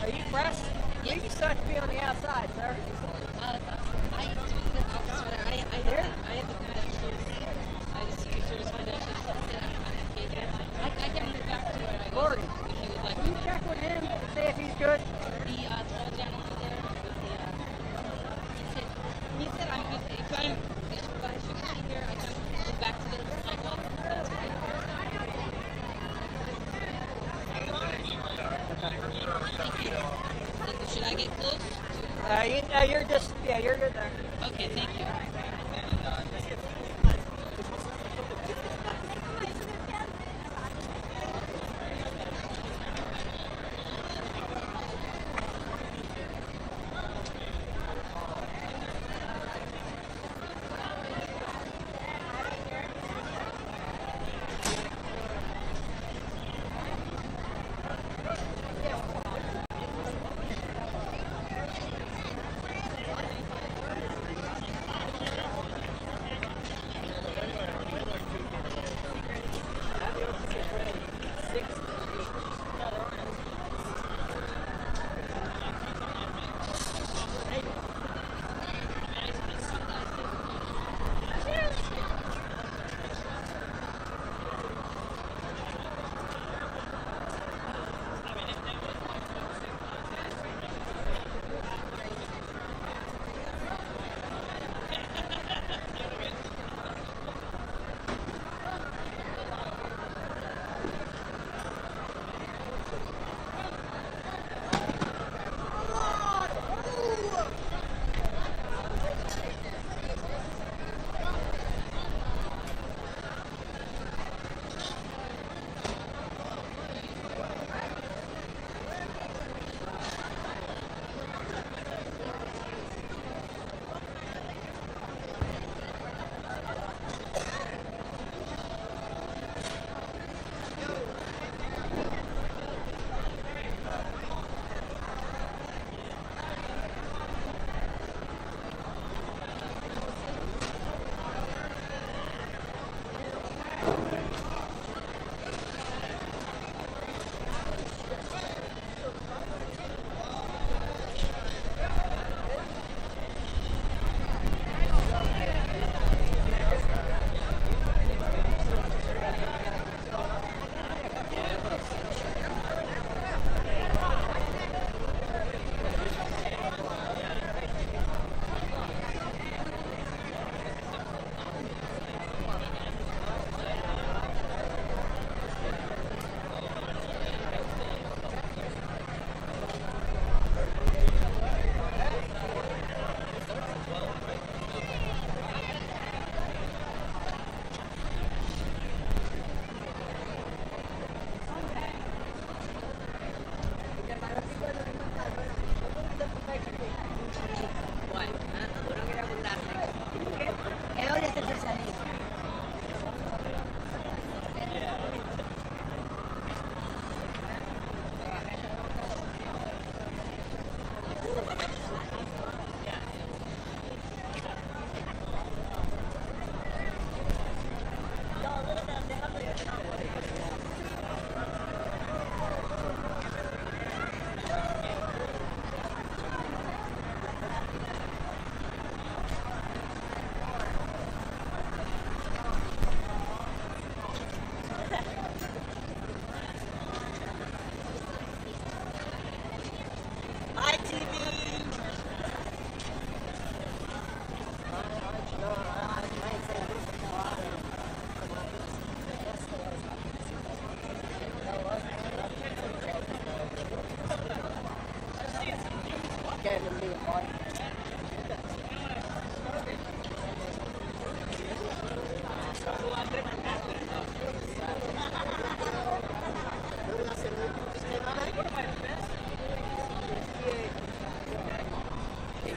Are you fresh? Yeah. You start to be on the outside, sir. I can move back to it. Gordon, can you check with him? you're just, you're good there. Okay, thank you.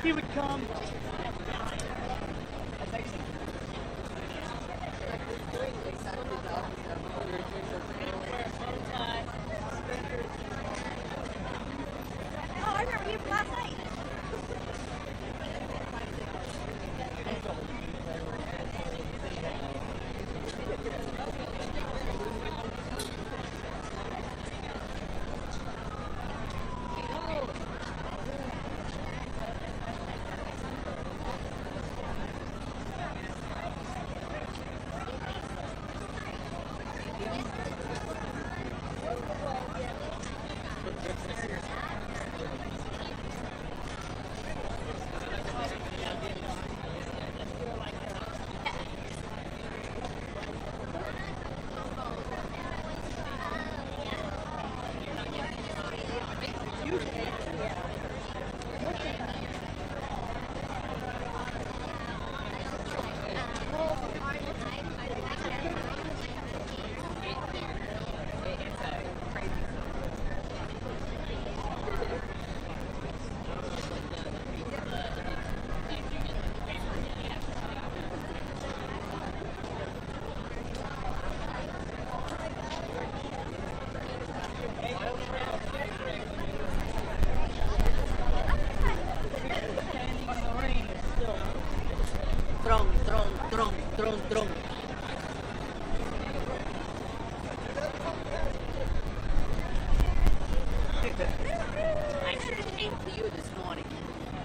He would come. Oh, I remember you from last night. un tronco. I should have came to you this morning,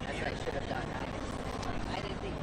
as I should have done. I didn't think.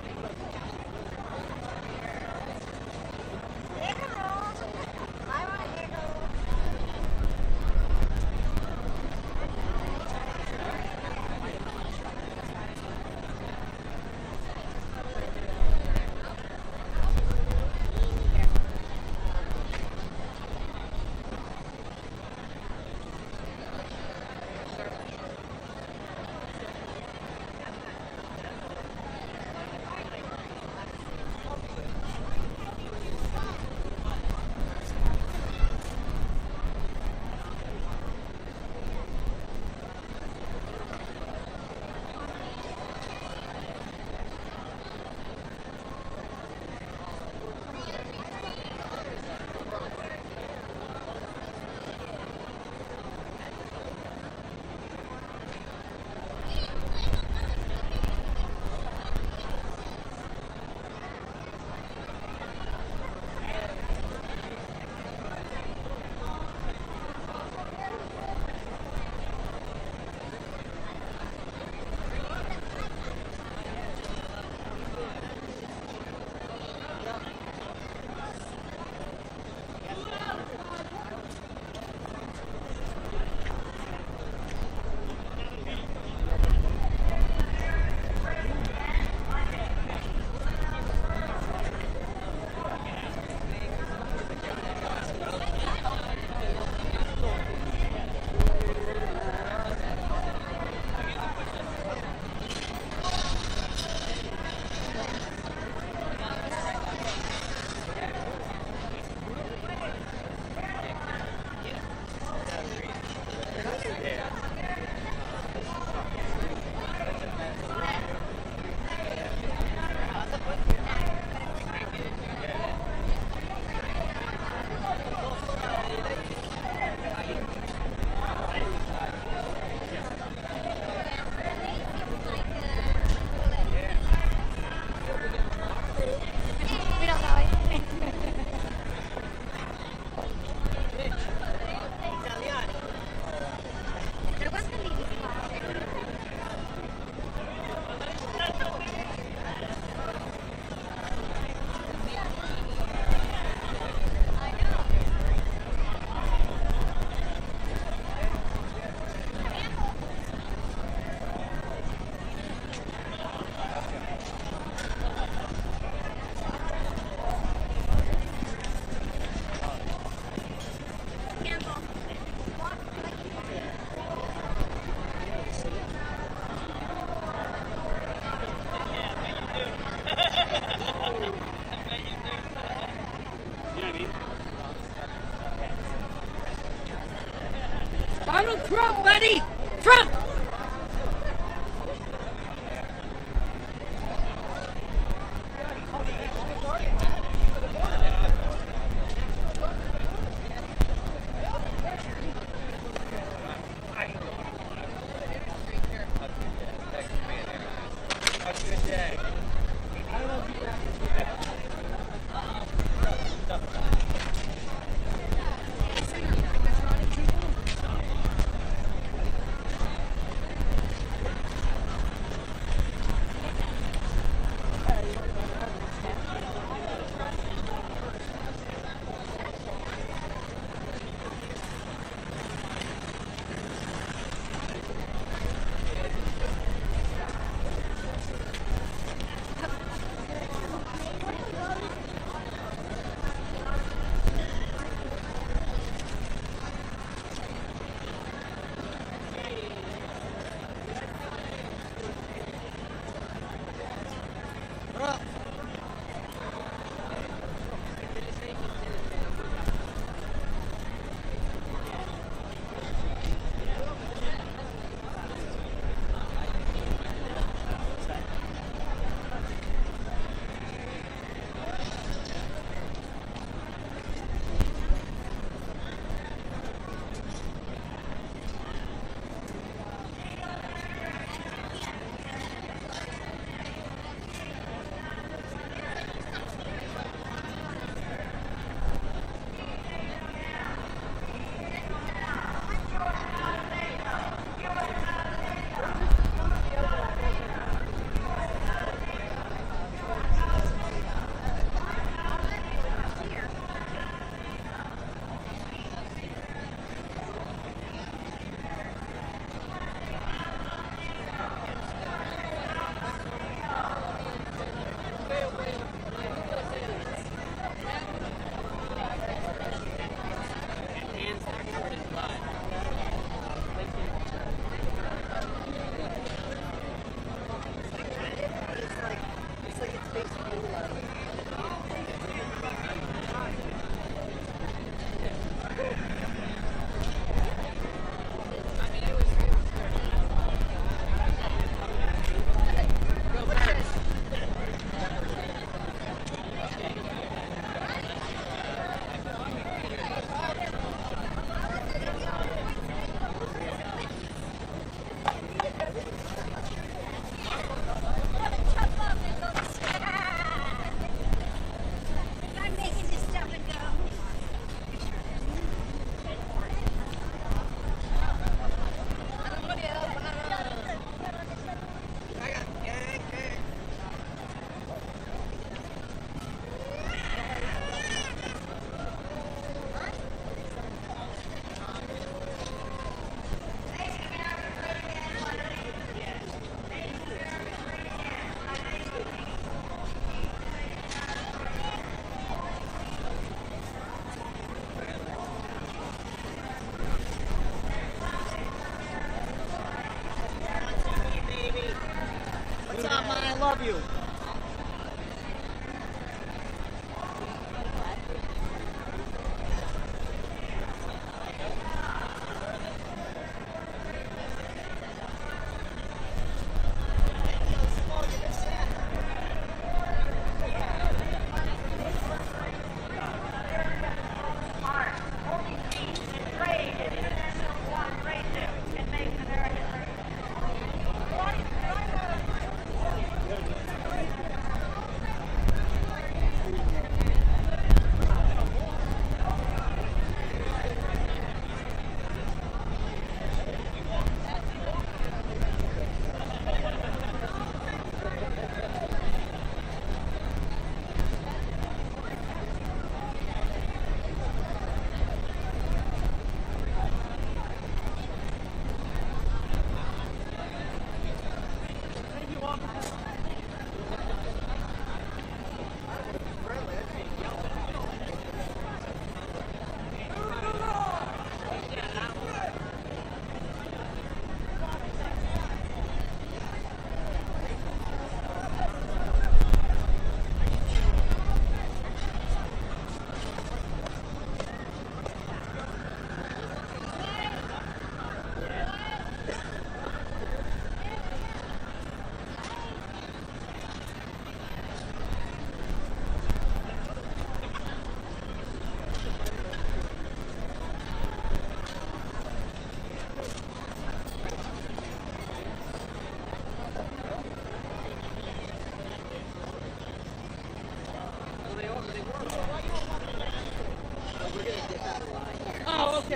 Donald Trump, buddy! Trump!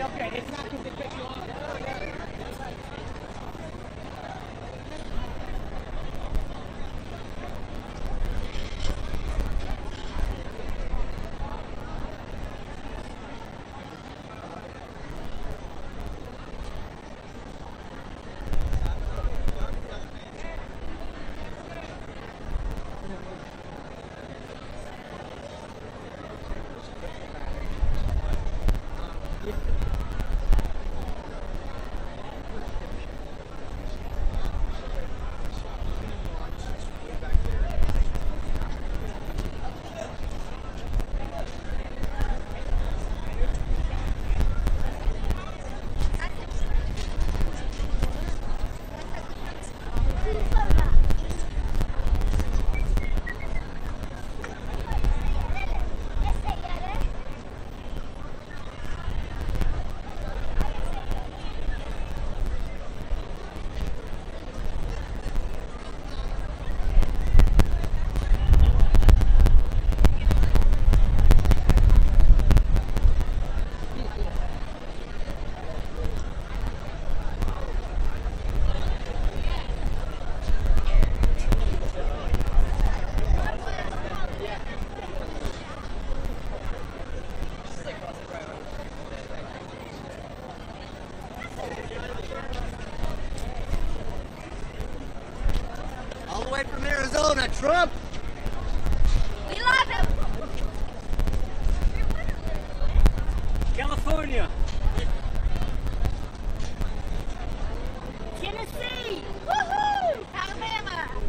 okay. It's not because they pick you off. All the way from Arizona, Trump. We love him. California. Tennessee. Woohoo! Alabama.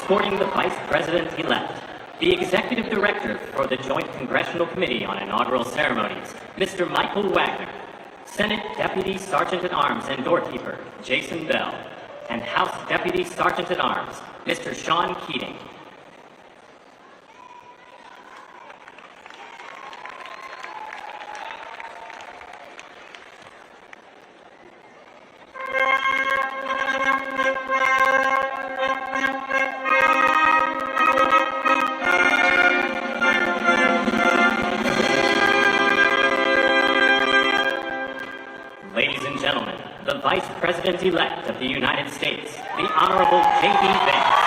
escorting the Vice President-elect, the Executive Director for the Joint Congressional Committee on Inaugural Ceremonies, Mr. Michael Wagner, Senate Deputy Sergeant-at-Arms and Doorkeeper, Jason Bell, and House Deputy Sergeant-at-Arms, Mr. Sean Keating. Ladies and gentlemen, the Vice President-elect of the United States, the Honorable J.D. Vance.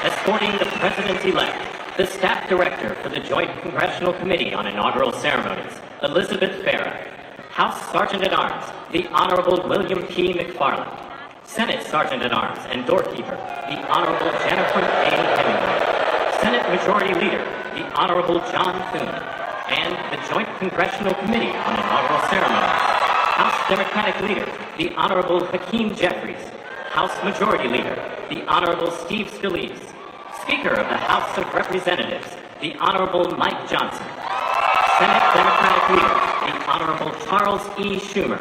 Escorting the President-elect, the Staff Director for the Joint Congressional Committee on Inaugural Ceremonies, Elizabeth Farah, House Sergeant-at-Arms, the Honorable William P. McFarland, Senate Sergeant-at-Arms and Doorkeeper, the Honorable Jennifer A. Hemingway, Senate Majority Leader, the Honorable John Thune, and the Joint Congressional Committee on Inaugural Ceremonies, House Democratic Leader, the Honorable Hakeem Jeffries, House Majority Leader, the Honorable Steve Scalise, Speaker of the House of Representatives, the Honorable Mike Johnson, Senate Democratic Leader, the Honorable Charles E. Schumer,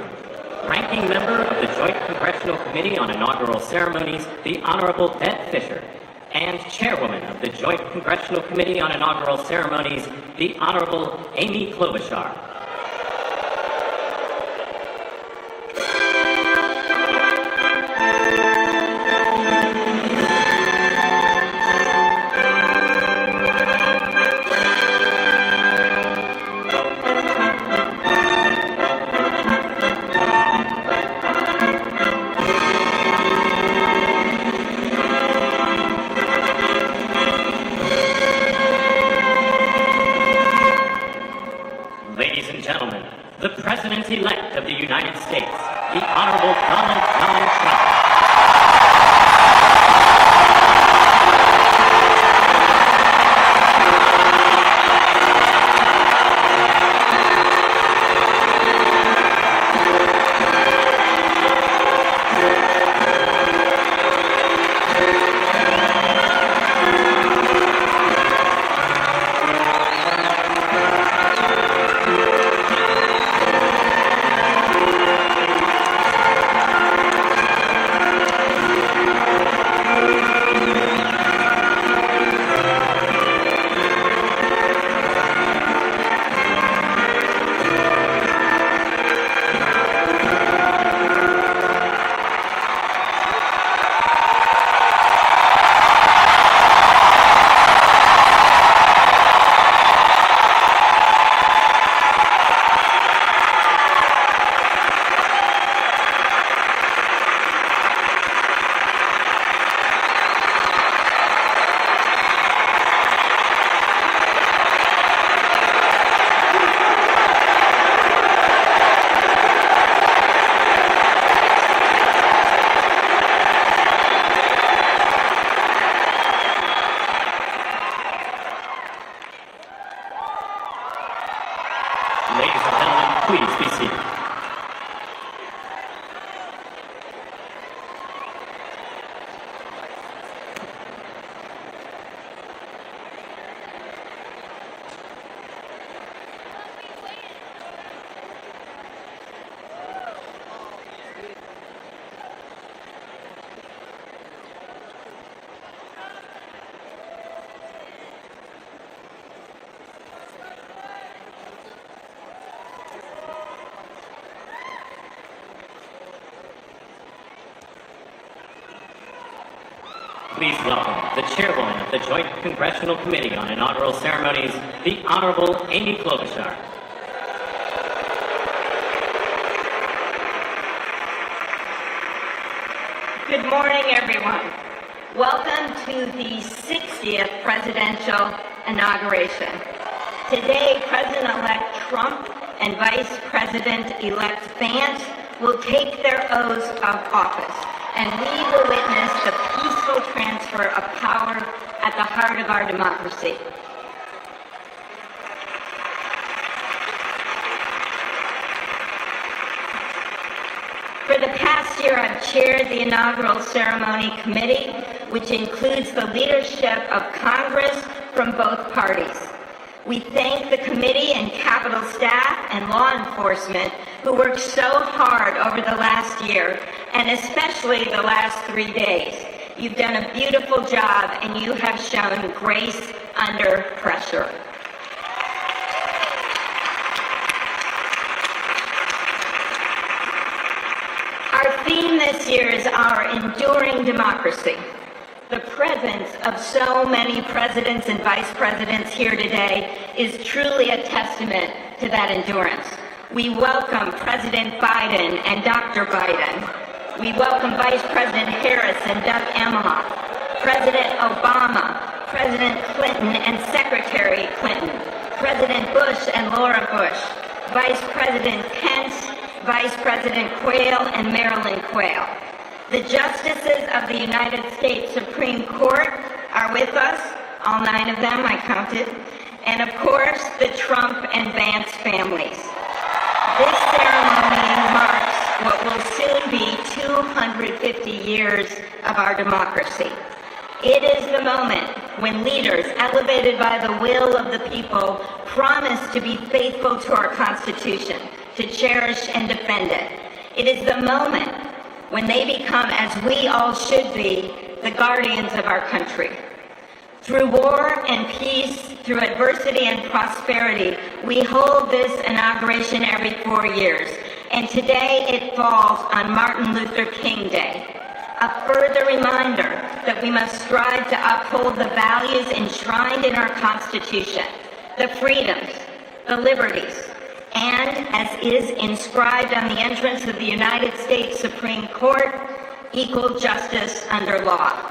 Ranking Member of the Joint Congressional Committee on Inaugural Ceremonies, the Honorable Beth Fisher, and Chairwoman of the Joint Congressional Committee on Inaugural Ceremonies, the Honorable Amy Klobuchar. Ladies and gentlemen, the President-elect of the United States, the Honorable Donald John Trump. Ladies and gentlemen, please be seated. please welcome the chairwoman of the Joint Congressional Committee on Inaugural Ceremonies, the Honorable Amy Klobuchar. Good morning, everyone. Welcome to the 60th presidential inauguration. Today, President-elect Trump and Vice President-elect Vance will take their oaths of office, and we will witness the peaceful transfer of power at the heart of our democracy. For the past year, I've chaired the Inaugural Ceremony Committee, which includes the leadership of Congress from both parties. We thank the committee and Capitol staff and law enforcement who worked so hard over the last year, and especially the last 3 days. You've done a beautiful job, and you have shown grace under pressure. Our theme this year is our enduring democracy. The presence of so many presidents and vice presidents here today is truly a testament to that endurance. We welcome President Biden and Dr. Biden. We welcome Vice President Harris and Doug Emhoff, President Obama, President Clinton and Secretary Clinton, President Bush and Laura Bush, Vice President Pence, Vice President Quayle and Marilyn Quayle. The justices of the United States Supreme Court are with us, all 9 of them, I counted, and of course, the Trump and Vance families. This ceremony marks what will soon be 250 years of our democracy. It is the moment when leaders, elevated by the will of the people, promise to be faithful to our Constitution, to cherish and defend it. It is the moment when they become, as we all should be, the guardians of our country. Through war and peace, through adversity and prosperity, we hold this inauguration every 4 years, and today it falls on Martin Luther King Day, a further reminder that we must strive to uphold the values enshrined in our Constitution, the freedoms, the liberties, and, as is inscribed on the entrance of the United States Supreme Court, equal justice under law.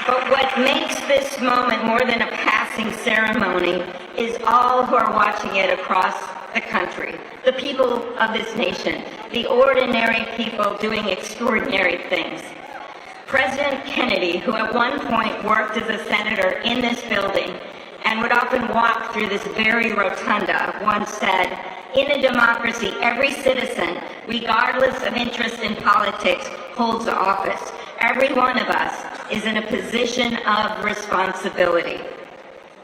But what makes this moment more than a passing ceremony is all who are watching it across the country, the people of this nation, the ordinary people doing extraordinary things. President Kennedy, who at one point worked as a senator in this building and would often walk through this very rotunda, once said, "In a democracy, every citizen, regardless of interest in politics, holds office. Every one of us is in a position of responsibility."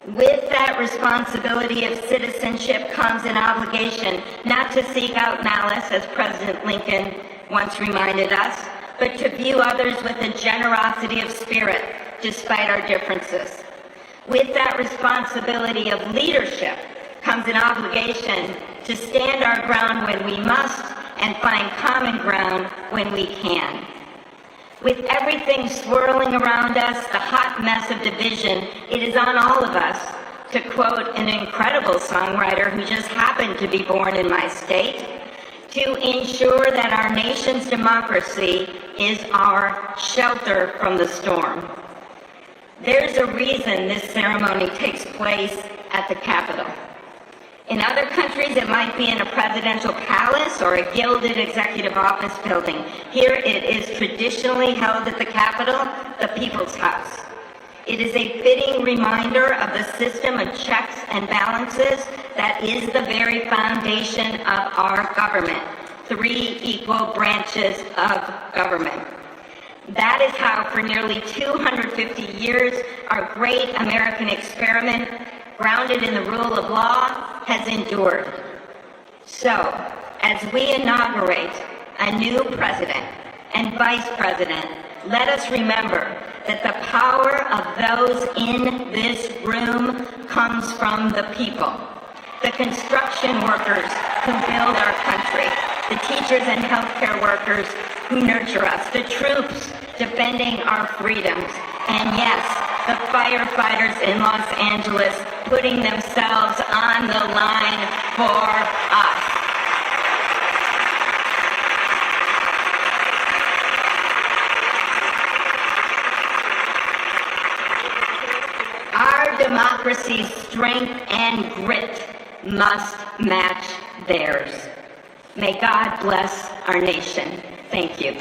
With that responsibility of citizenship comes an obligation not to seek out malice, as President Lincoln once reminded us, but to view others with a generosity of spirit, despite our differences. With that responsibility of leadership comes an obligation to stand our ground when we must and find common ground when we can. With everything swirling around us, the hot mess of division, it is on all of us, to quote an incredible songwriter who just happened to be born in my state, to ensure that our nation's democracy is our shelter from the storm. There's a reason this ceremony takes place at the Capitol. In other countries, it might be in a presidential palace or a gilded executive office building. Here it is traditionally held at the Capitol, the People's House. It is a fitting reminder of the system of checks and balances that is the very foundation of our government. 3 equal branches of government. That is how, for nearly 250 years, our great American experiment, grounded in the rule of law, has endured. So, as we inaugurate a new president and vice president, let us remember that the power of those in this room comes from the people. the construction workers who build our country, the teachers and healthcare workers who nurture us, the troops defending our freedoms, and yes, the firefighters in Los Angeles putting themselves on the line for us. Our democracy's strength and grit must match theirs. May God bless our nation. Thank you.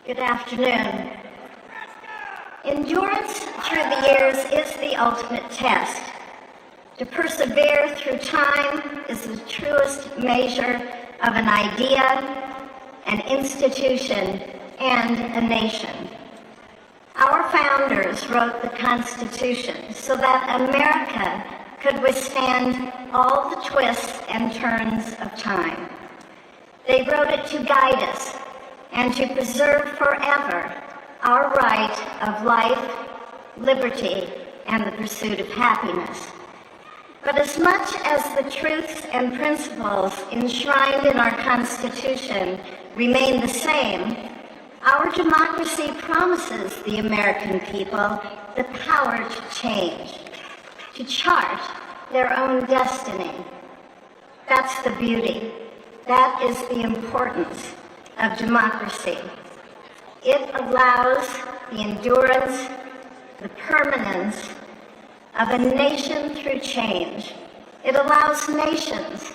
Good afternoon. Endurance through the years is the ultimate test. To persevere through time is the truest measure of an idea, an institution, and a nation. Our founders wrote the Constitution so that America could withstand all the twists and turns of time. They wrote it to guide us and to preserve forever our right of life, liberty, and the pursuit of happiness. But as much as the truths and principles enshrined in our Constitution remain the same, our democracy promises the American people the power to change, to chart their own destiny. That's the beauty. That is the importance of democracy. It allows the endurance, the permanence of a nation through change. It allows nations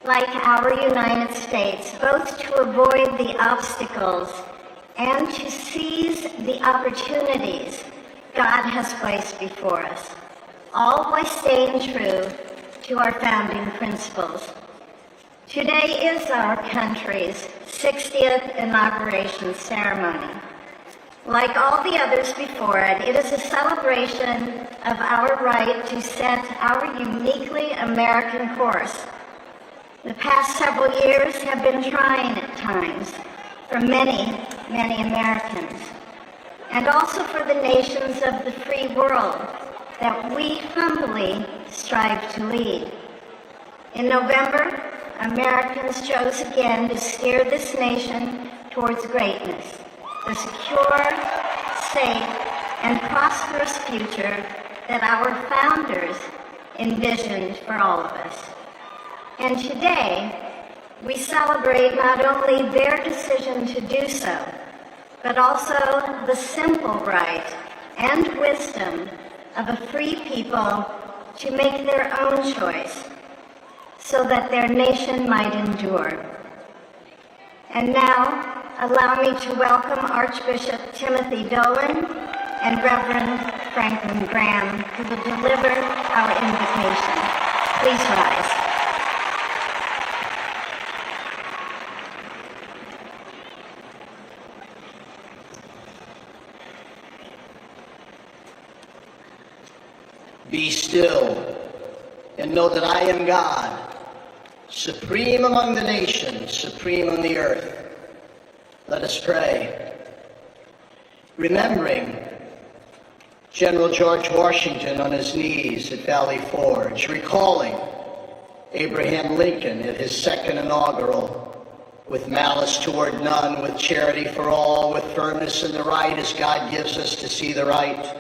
like our United States both to avoid the obstacles and to seize the opportunities God has placed before us, all while staying true to our founding principles. Today is our country's 60th inauguration ceremony. Like all the others before it, it is a celebration of our right to set our uniquely American course. The past several years have been trying at times for many, many Americans, and also for the nations of the free world that we humbly strive to lead. In November, Americans chose again to steer this nation towards greatness, the secure, safe, and prosperous future that our founders envisioned for all of us. And today, we celebrate not only their decision to do so, but also the simple right and wisdom of a free people to make their own choice, so that their nation might endure. And now, allow me to welcome Archbishop Timothy Dolan and Reverend Franklin Graham, who will deliver our invocation. Please rise. Be still and know that I am God, supreme among the nations, supreme on the earth. Let us pray. Remembering General George Washington on his knees at Valley Forge, recalling Abraham Lincoln at his second inaugural, with malice toward none, with charity for all, with firmness in the right as God gives us to see the right.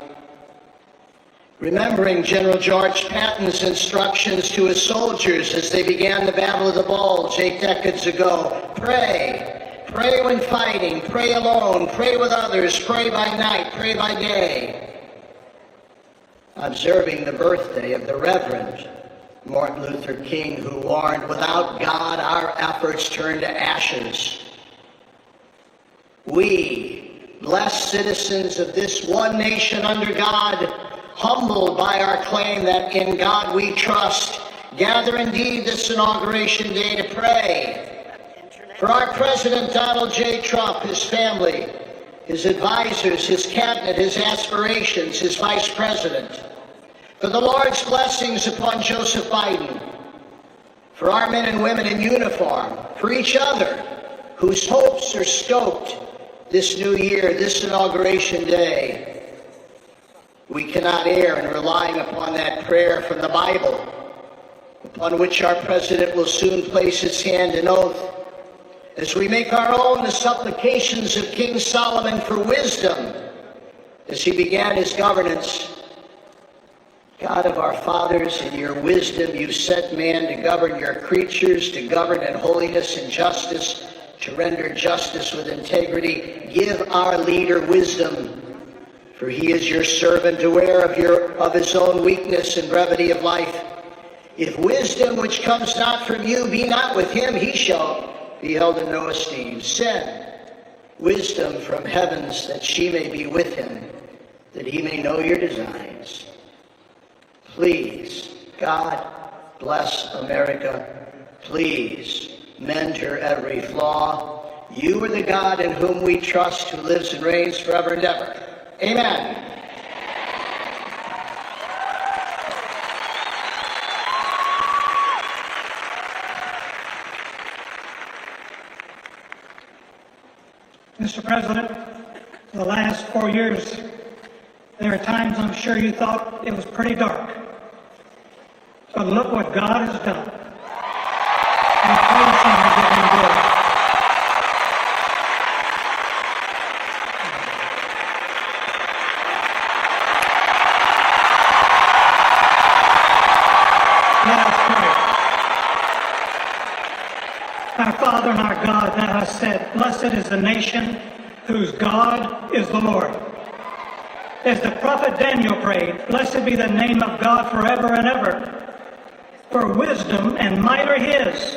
Remembering General George Patton's instructions to his soldiers as they began the Battle of the Bulge 8 decades ago. Pray. Pray when fighting. Pray alone. Pray with others. Pray by night. Pray by day. Observing the birthday of the Reverend Martin Luther King, who warned, without God, our efforts turn to ashes. We, blessed citizens of this one nation under God, humbled by our claim that in God we trust, gather indeed this inauguration day to pray for our President Donald J. Trump, his family, his advisors, his cabinet, his aspirations, his vice president, for the Lord's blessings upon Joseph Biden, for our men and women in uniform, for each other whose hopes are stoked this new year, this Inauguration Day. We cannot err in relying upon that prayer from the Bible, upon which our president will soon place his hand in oath, as we make our own the supplications of King Solomon for wisdom as he began his governance. God of our fathers, in your wisdom you set man to govern your creatures, to govern in holiness and justice, to render justice with integrity. Give our leader wisdom, for he is your servant, aware of his own weakness and brevity of life. If wisdom which comes not from you be not with him, he shall be held in no esteem. Send wisdom from heavens, that she may be with him, that he may know your designs. Please, God, bless America. Please, mend her every flaw. You are the God in whom we trust, who lives and reigns forever and ever. Amen. Mr. President, for the last 4 years, there are times I'm sure you thought it was pretty dark. But look what God has done. And praise him and give him glory. Let us pray. Our Father and our God, thou hast said, blessed is the nation whose God is the Lord. As the prophet Daniel prayed, blessed be the name of God forever and ever. For wisdom and might are his.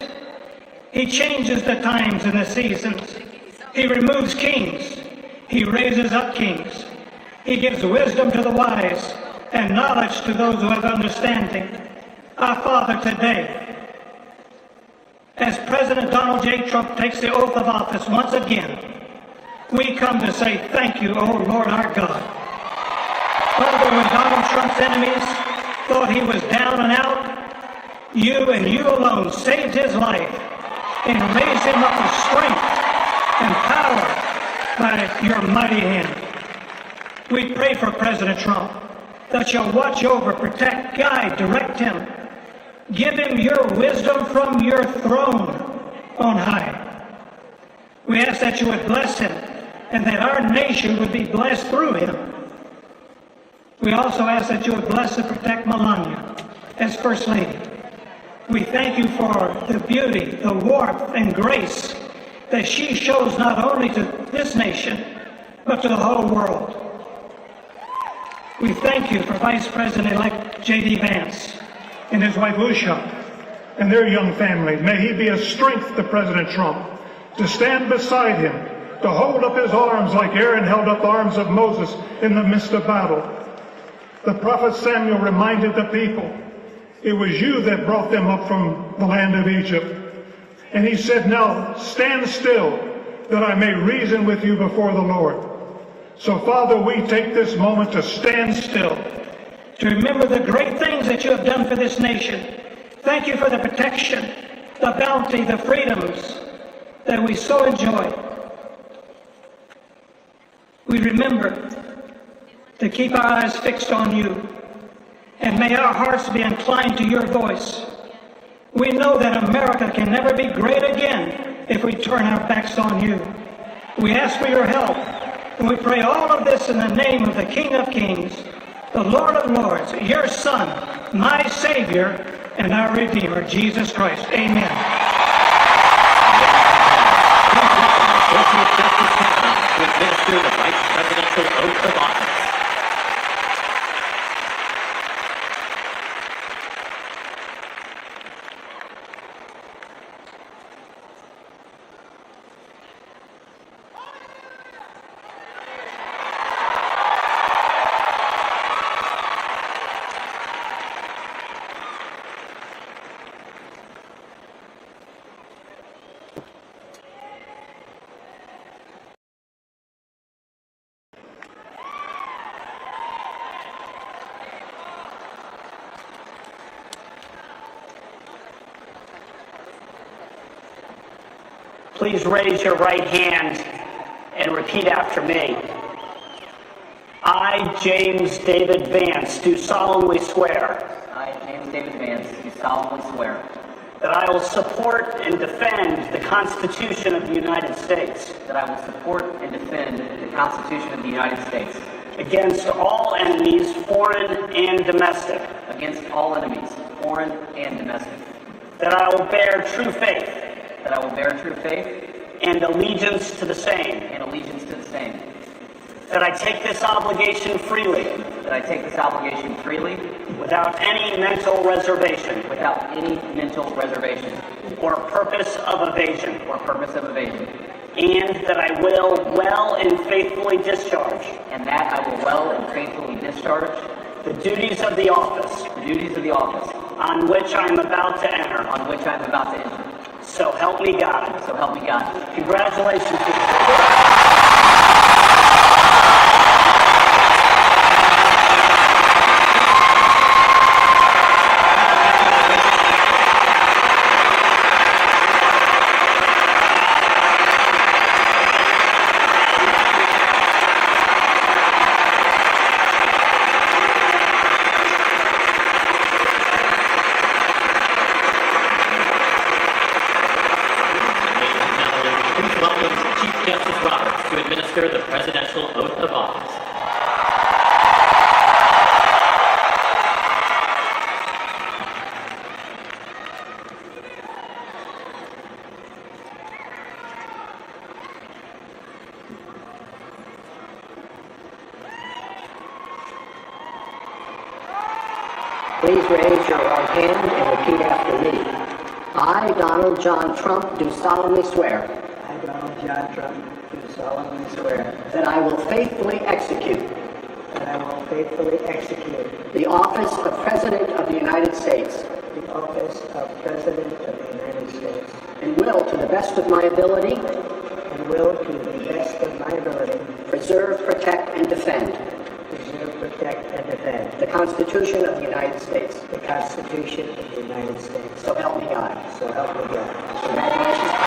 He changes the times and the seasons. He removes kings. He raises up kings. He gives wisdom to the wise and knowledge to those who have understanding. Our Father, today, as President Donald J. Trump takes the oath of office once again, we come to say thank you, O Lord our God. Father, when Donald Trump's enemies thought he was down and out, you and you alone saved his life and raised him up with strength and power by your mighty hand. We pray for President Trump that you'll watch over, protect, guide, direct him. Give him your wisdom from your throne on high. We ask that you would bless him and that our nation would be blessed through him. We also ask that you would bless and protect Melania as First Lady. We thank you for the beauty, the warmth, and grace that she shows not only to this nation, but to the whole world. We thank you for Vice President-elect J.D. Vance and his wife Usha and their young family. May he be a strength to President Trump, to stand beside him, to hold up his arms like Aaron held up the arms of Moses in the midst of battle. The prophet Samuel reminded the people, it was you that brought them up from the land of Egypt. And he said, now stand still, that I may reason with you before the Lord. So, Father, we take this moment to stand still, to remember the great things that you have done for this nation. Thank you for the protection, the bounty, the freedoms that we so enjoy. We remember to keep our eyes fixed on you, and may our hearts be inclined to your voice. We know that America can never be great again if we turn our backs on you. We ask for your help, and we pray all of this in the name of the King of Kings, the Lord of Lords, your Son, my Savior, and our Redeemer, Jesus Christ. Amen. To administer the Vice Presidential oath of office. Please raise your right hand and repeat after me. I, James David Vance, do solemnly swear. I, James David Vance, do solemnly swear that I will support and defend the Constitution of the United States. that I will support and defend the Constitution of the United States against all enemies, foreign and domestic. Against all enemies, foreign and domestic. That I will bear true faith. That I will bear true faith and allegiance to the same. And allegiance to the same. That I take this obligation freely. That I take this obligation freely. Without any mental reservation. Without any mental reservation. Or purpose of evasion. Or purpose of evasion. And that I will well and faithfully discharge. And that I will well and faithfully discharge. The duties of the office. The duties of the office. On which I am about to enter. On which I am about to enter. So help me God. So help me God. Congratulations to you. To administer the presidential oath of office. Please raise your right hand and repeat after me. I, Donald John Trump, do solemnly swear. I, Donald John Trump, do solemnly swear that I will faithfully execute the office of President of the United States the office of President of the United States and will, to the best of my ability, preserve, protect, and defend the Constitution of the United States. The Constitution of the United States. So help me God. So help me God. Congratulations.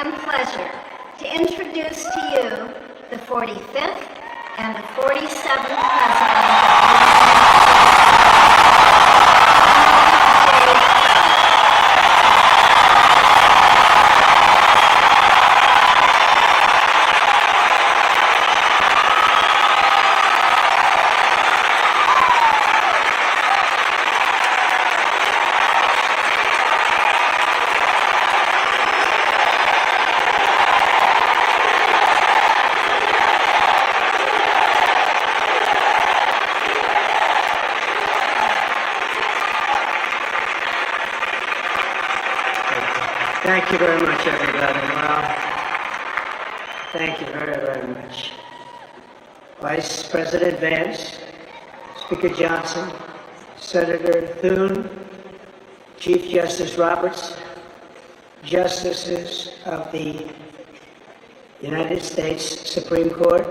and pleasure to introduce to you the 45th and the 47th President Thank you very much, everybody. Well, thank you very, very much. Vice President Vance, Speaker Johnson, Senator Thune, Chief Justice Roberts, Justices of the United States Supreme Court,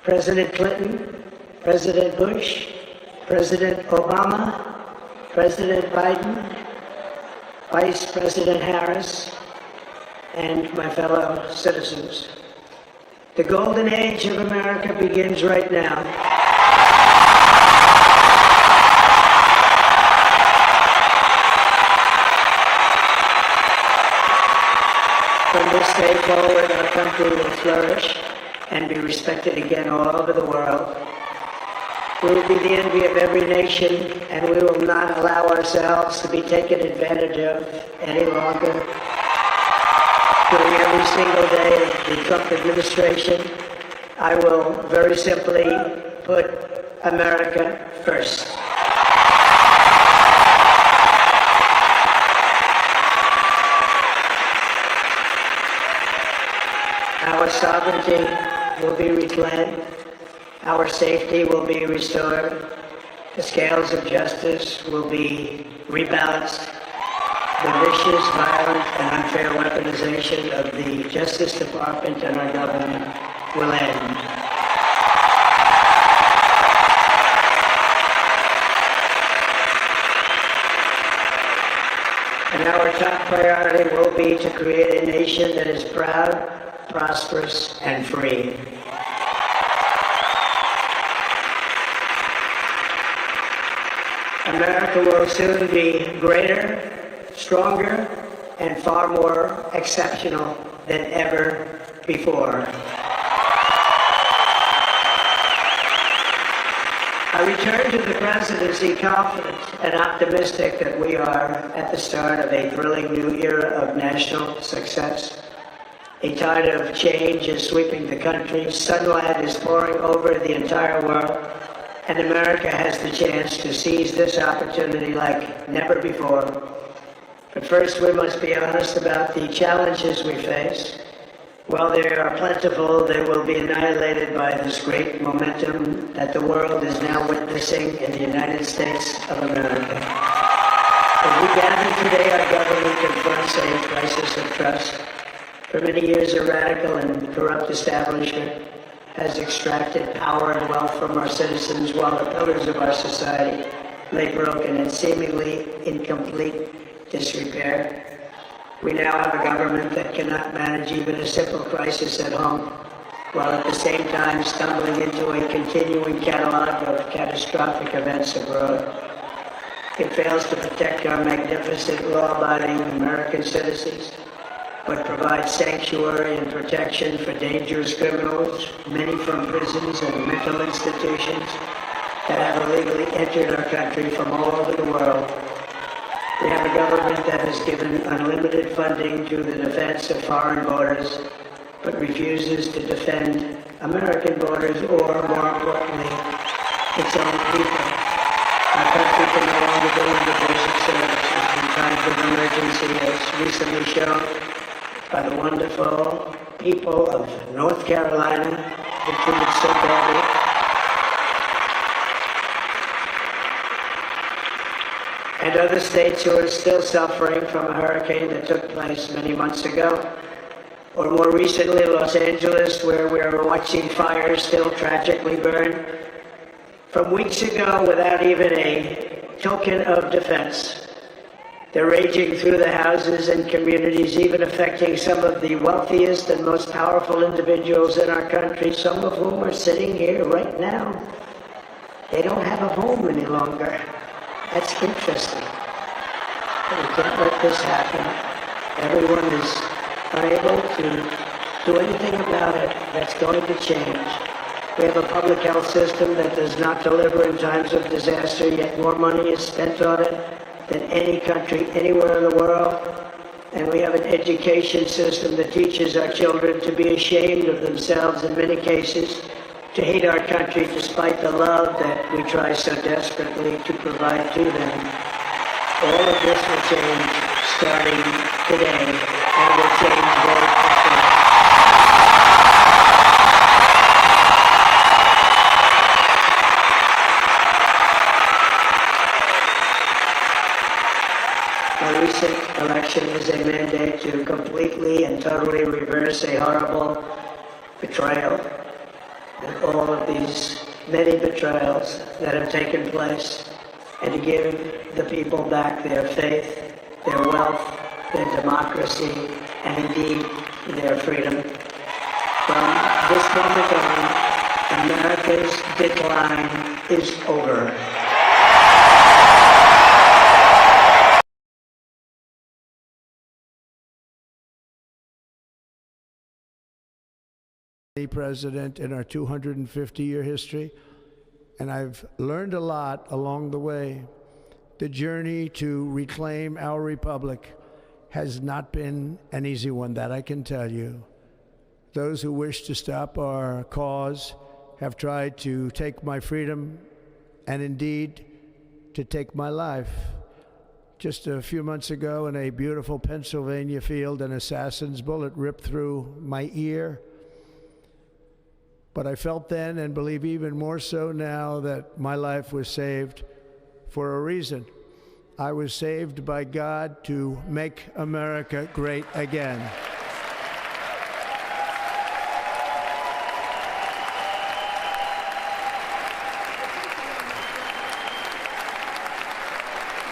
President Clinton, President Bush, President Obama, President Biden, Vice President Harris, and my fellow citizens. The golden age of America begins right now. From this day forward, our country will flourish and be respected again all over the world. We will be the envy of every nation, and we will not allow ourselves to be taken advantage of any longer. During every single day of the Trump administration, I will very simply put America first. Our sovereignty will be reclaimed. Our safety will be restored. The scales of justice will be rebalanced. The vicious, violent, and unfair weaponization of the Justice Department and our government will end. And our top priority will be to create a nation that is proud, prosperous, and free. America will soon be greater, stronger, and far more exceptional than ever before. I return to the presidency confident and optimistic that we are at the start of a thrilling new era of national success. A tide of change is sweeping the country. Sunlight is pouring over the entire world. And America has the chance to seize this opportunity like never before. But first, we must be honest about the challenges we face. While they are plentiful, they will be annihilated by this great momentum that the world is now witnessing in the United States of America. As we gather today, our government confronts a crisis of trust. For many years, a radical and corrupt establishment has extracted power and wealth from our citizens while the pillars of our society lay broken and seemingly in complete disrepair. We now have a government that cannot manage even a simple crisis at home, while at the same time stumbling into a continuing catalog of catastrophic events abroad. It fails to protect our magnificent law-abiding American citizens, but provides sanctuary and protection for dangerous criminals, many from prisons and mental institutions that have illegally entered our country from all over the world. We have a government that has given unlimited funding to the defense of foreign borders, but refuses to defend American borders or, more importantly, its own people. Our country can no longer deliver basic services in times of emergency, as recently shown by the wonderful people of North Carolina, who treated so badly. And other states who are still suffering from a hurricane that took place many months ago. Or more recently, Los Angeles, where we're watching fires still tragically burn from weeks ago without even a token of defense. They're raging through the houses and communities, even affecting some of the wealthiest and most powerful individuals in our country, some of whom are sitting here right now. They don't have a home any longer. That's interesting. But we can't let this happen. Everyone is unable to do anything about it. That's going to change. We have a public health system that does not deliver in times of disaster, yet more money is spent on it than any country anywhere in the world. And we have an education system that teaches our children to be ashamed of themselves in many cases, to hate our country despite the love that we try so desperately to provide to them. All of this will change starting today, and will change very quickly. Our recent election is a mandate to completely and totally reverse a horrible betrayal. And all of these many betrayals that have taken place, and to give the people back their faith, their wealth, their democracy, and indeed their freedom. From this moment on, America's decline is over. President in our 250-year history, and I've learned a lot along the way. The journey to reclaim our republic has not been an easy one, that I can tell you. Those who wish to stop our cause have tried to take my freedom and indeed to take my life. Just a few months ago in a beautiful Pennsylvania field, an assassin's bullet ripped through my ear. But I felt then, and believe even more so now, that my life was saved for a reason. I was saved by God to make America great again.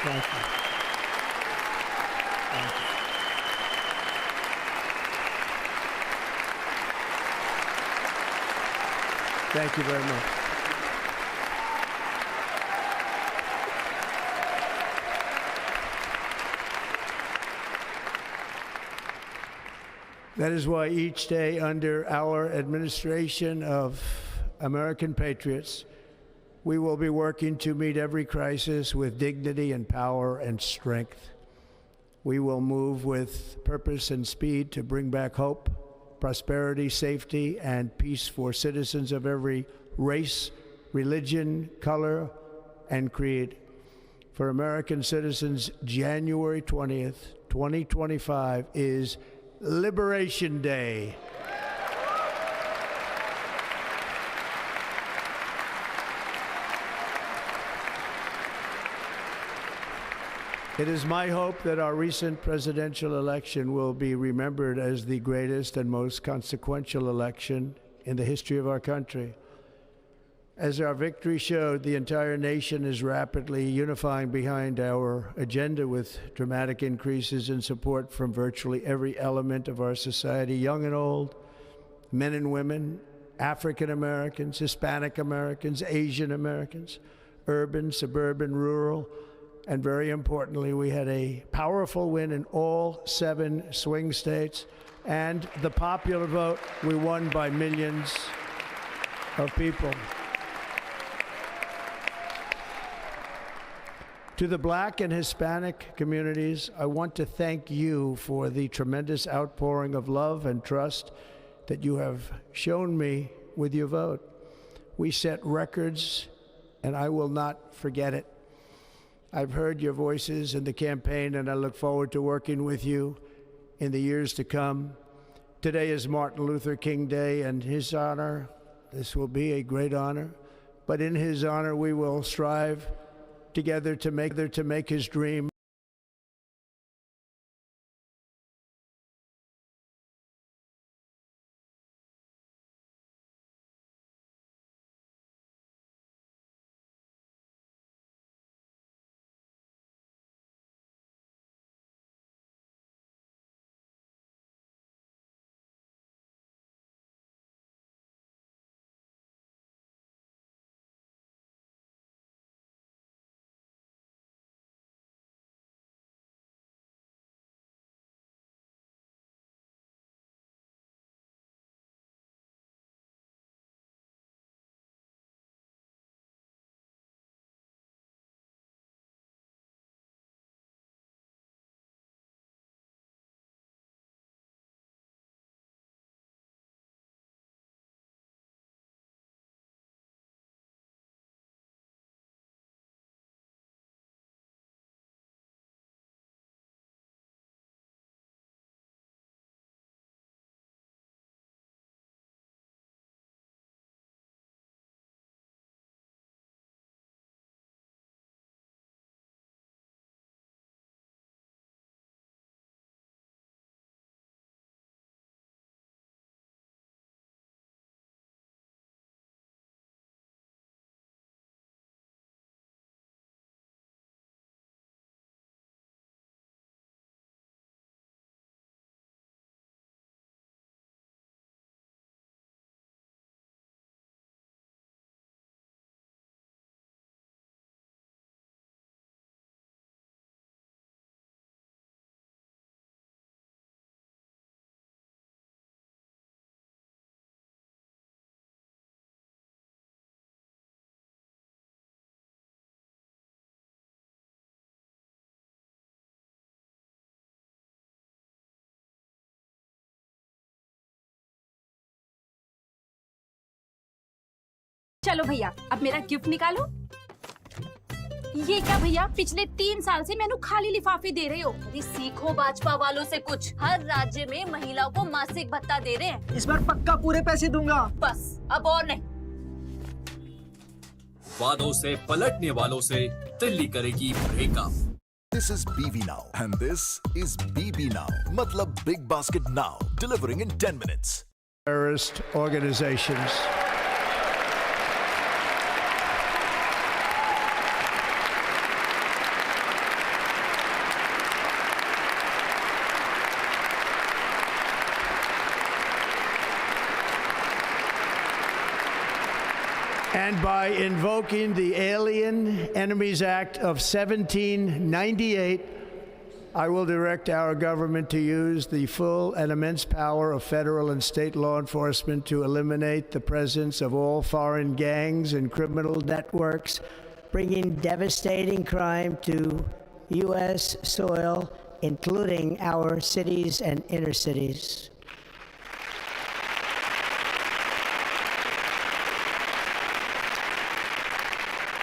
Thank you. Thank you. Thank you very much. That is why each day under our administration of American patriots, we will be working to meet every crisis with dignity and power and strength. We will move with purpose and speed to bring back hope, prosperity, safety, and peace for citizens of every race, religion, color, and creed. For American citizens, January 20th, 2025 is Liberation Day. It is my hope that our recent presidential election will be remembered as the greatest and most consequential election in the history of our country. As our victory showed, the entire nation is rapidly unifying behind our agenda with dramatic increases in support from virtually every element of our society, young and old, men and women, African Americans, Hispanic Americans, Asian Americans, urban, suburban, rural, and very importantly, we had a powerful win in all 7 swing states, and the popular vote, we won by millions of people. To the Black and Hispanic communities, I want to thank you for the tremendous outpouring of love and trust that you have shown me with your vote. We set records, and I will not forget it. I've heard your voices in the campaign, and I look forward to working with you in the years to come. Today is Martin Luther King Day, and his honor, this will be a great honor, but in his honor, we will strive together to make his dream चलो भैया अब मेरा gift निकालो। ये क्या भैया, पिछले 3 साल से मैंने खाली लिफाफे दे रहे हो। अरे सीखो भाजपा वालों से कुछ। हर राज्य में महिलाओं को मासिक भत्ता दे रहे हैं। इस बार पक्का पूरे पैसे दूंगा। बस अब और नहीं। वादों से पलटने वालों से दिल्ली करेगी breakup. This is BB Now and this is BB Now. मतलब Big Basket Now, delivering in 10 minutes. Terrorist organizations. And by invoking the Alien Enemies Act of 1798, I will direct our government to use the full and immense power of federal and state law enforcement to eliminate the presence of all foreign gangs and criminal networks, bringing devastating crime to U.S. soil, including our cities and inner cities.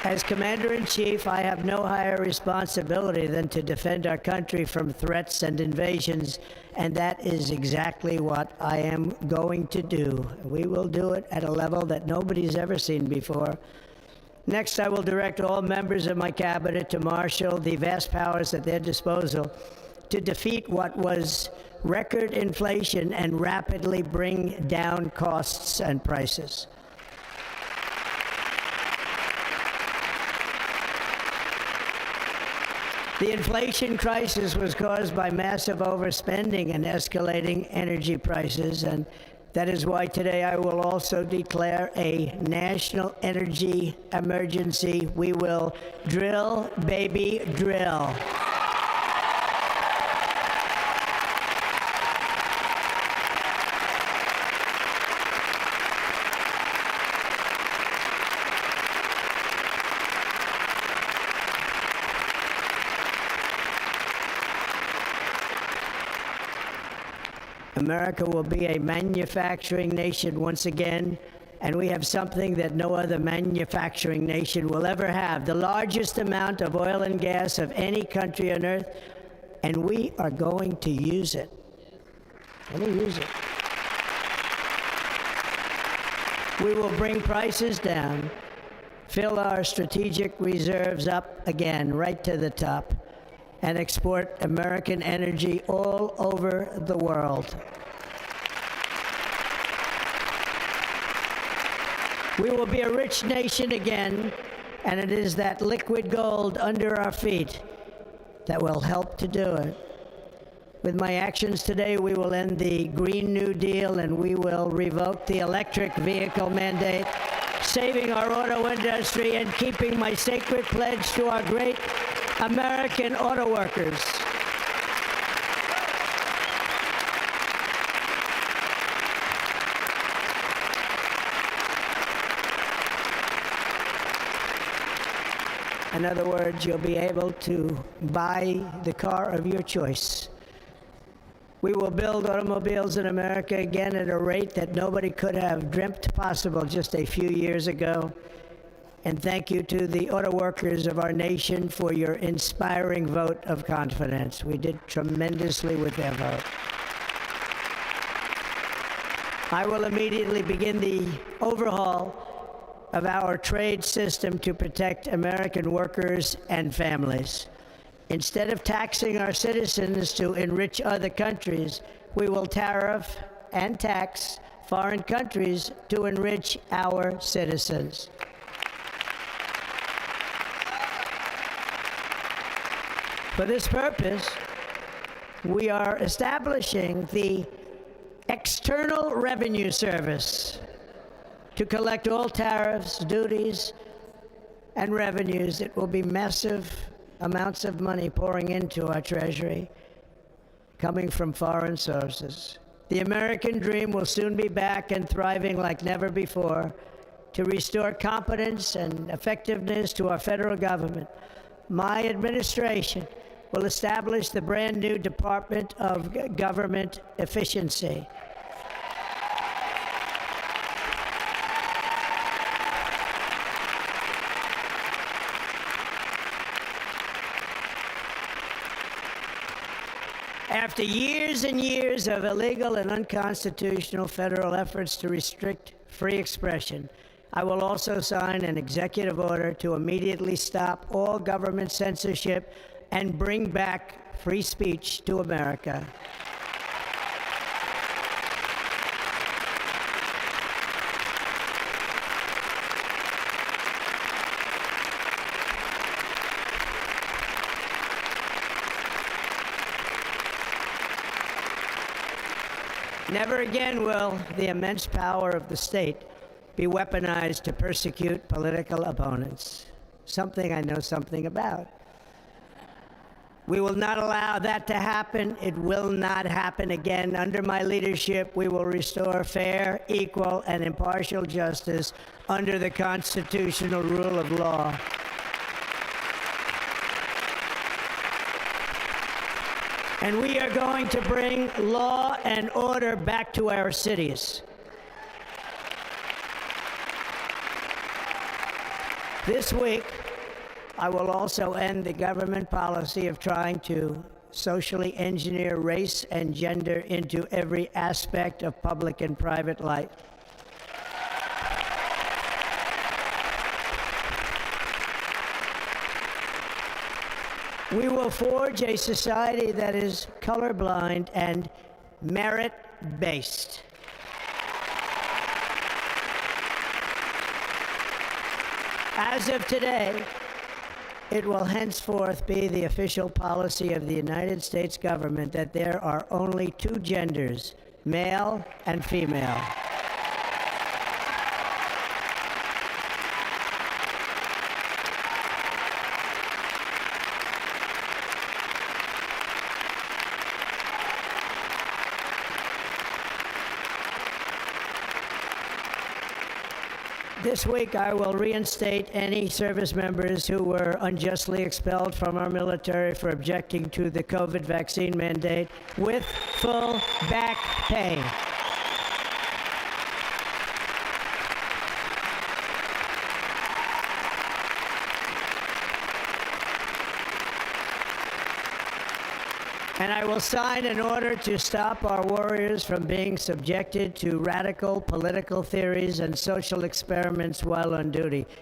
As Commander-in-Chief, I have no higher responsibility than to defend our country from threats and invasions, and that is exactly what I am going to do. We will do it at a level that nobody's ever seen before. Next, I will direct all members of my cabinet to marshal the vast powers at their disposal to defeat what was record inflation and rapidly bring down costs and prices. The inflation crisis was caused by massive overspending and escalating energy prices, and that is why today I will also declare a national energy emergency. We will drill, baby, drill. America will be a manufacturing nation once again, and we have something that no other manufacturing nation will ever have, the largest amount of oil and gas of any country on earth, and we are going to use it. We will bring prices down, fill our strategic reserves up again, right to the top, and export American energy all over the world. We will be a rich nation again, and it is that liquid gold under our feet that will help to do it. With my actions today, we will end the Green New Deal, and we will revoke the electric vehicle mandate, saving our auto industry and keeping my sacred pledge to our great American auto workers. In other words, you'll be able to buy the car of your choice. We will build automobiles in America again at a rate that nobody could have dreamt possible just a few years ago. And thank you to the auto workers of our nation for your inspiring vote of confidence. We did tremendously with their vote. I will immediately begin the overhaul of our trade system to protect American workers and families. Instead of taxing our citizens to enrich other countries, we will tariff and tax foreign countries to enrich our citizens. For this purpose, we are establishing the External Revenue Service to collect all tariffs, duties, and revenues. It will be massive amounts of money pouring into our treasury, coming from foreign sources. The American dream will soon be back and thriving like never before to restore competence and effectiveness to our federal government. My administration will establish the brand new Department of Government Efficiency. After years and years of illegal and unconstitutional federal efforts to restrict free expression, I will also sign an executive order to immediately stop all government censorship and bring back free speech to America. Never again will the immense power of the state be weaponized to persecute political opponents, something I know something about. We will not allow that to happen. It will not happen again. Under my leadership, we will restore fair, equal, and impartial justice under the constitutional rule of law. And we are going to bring law and order back to our cities. This week, I will also end the government policy of trying to socially engineer race and gender into every aspect of public and private life. We will forge a society that is colorblind and merit-based. As of today, it will henceforth be the official policy of the United States government that there are only two genders, male and female. This week, I will reinstate any service members who were unjustly expelled from our military for objecting to the COVID vaccine mandate with full back pay. And I will sign an order to stop our warriors from being subjected to radical political theories and social experiments while on duty.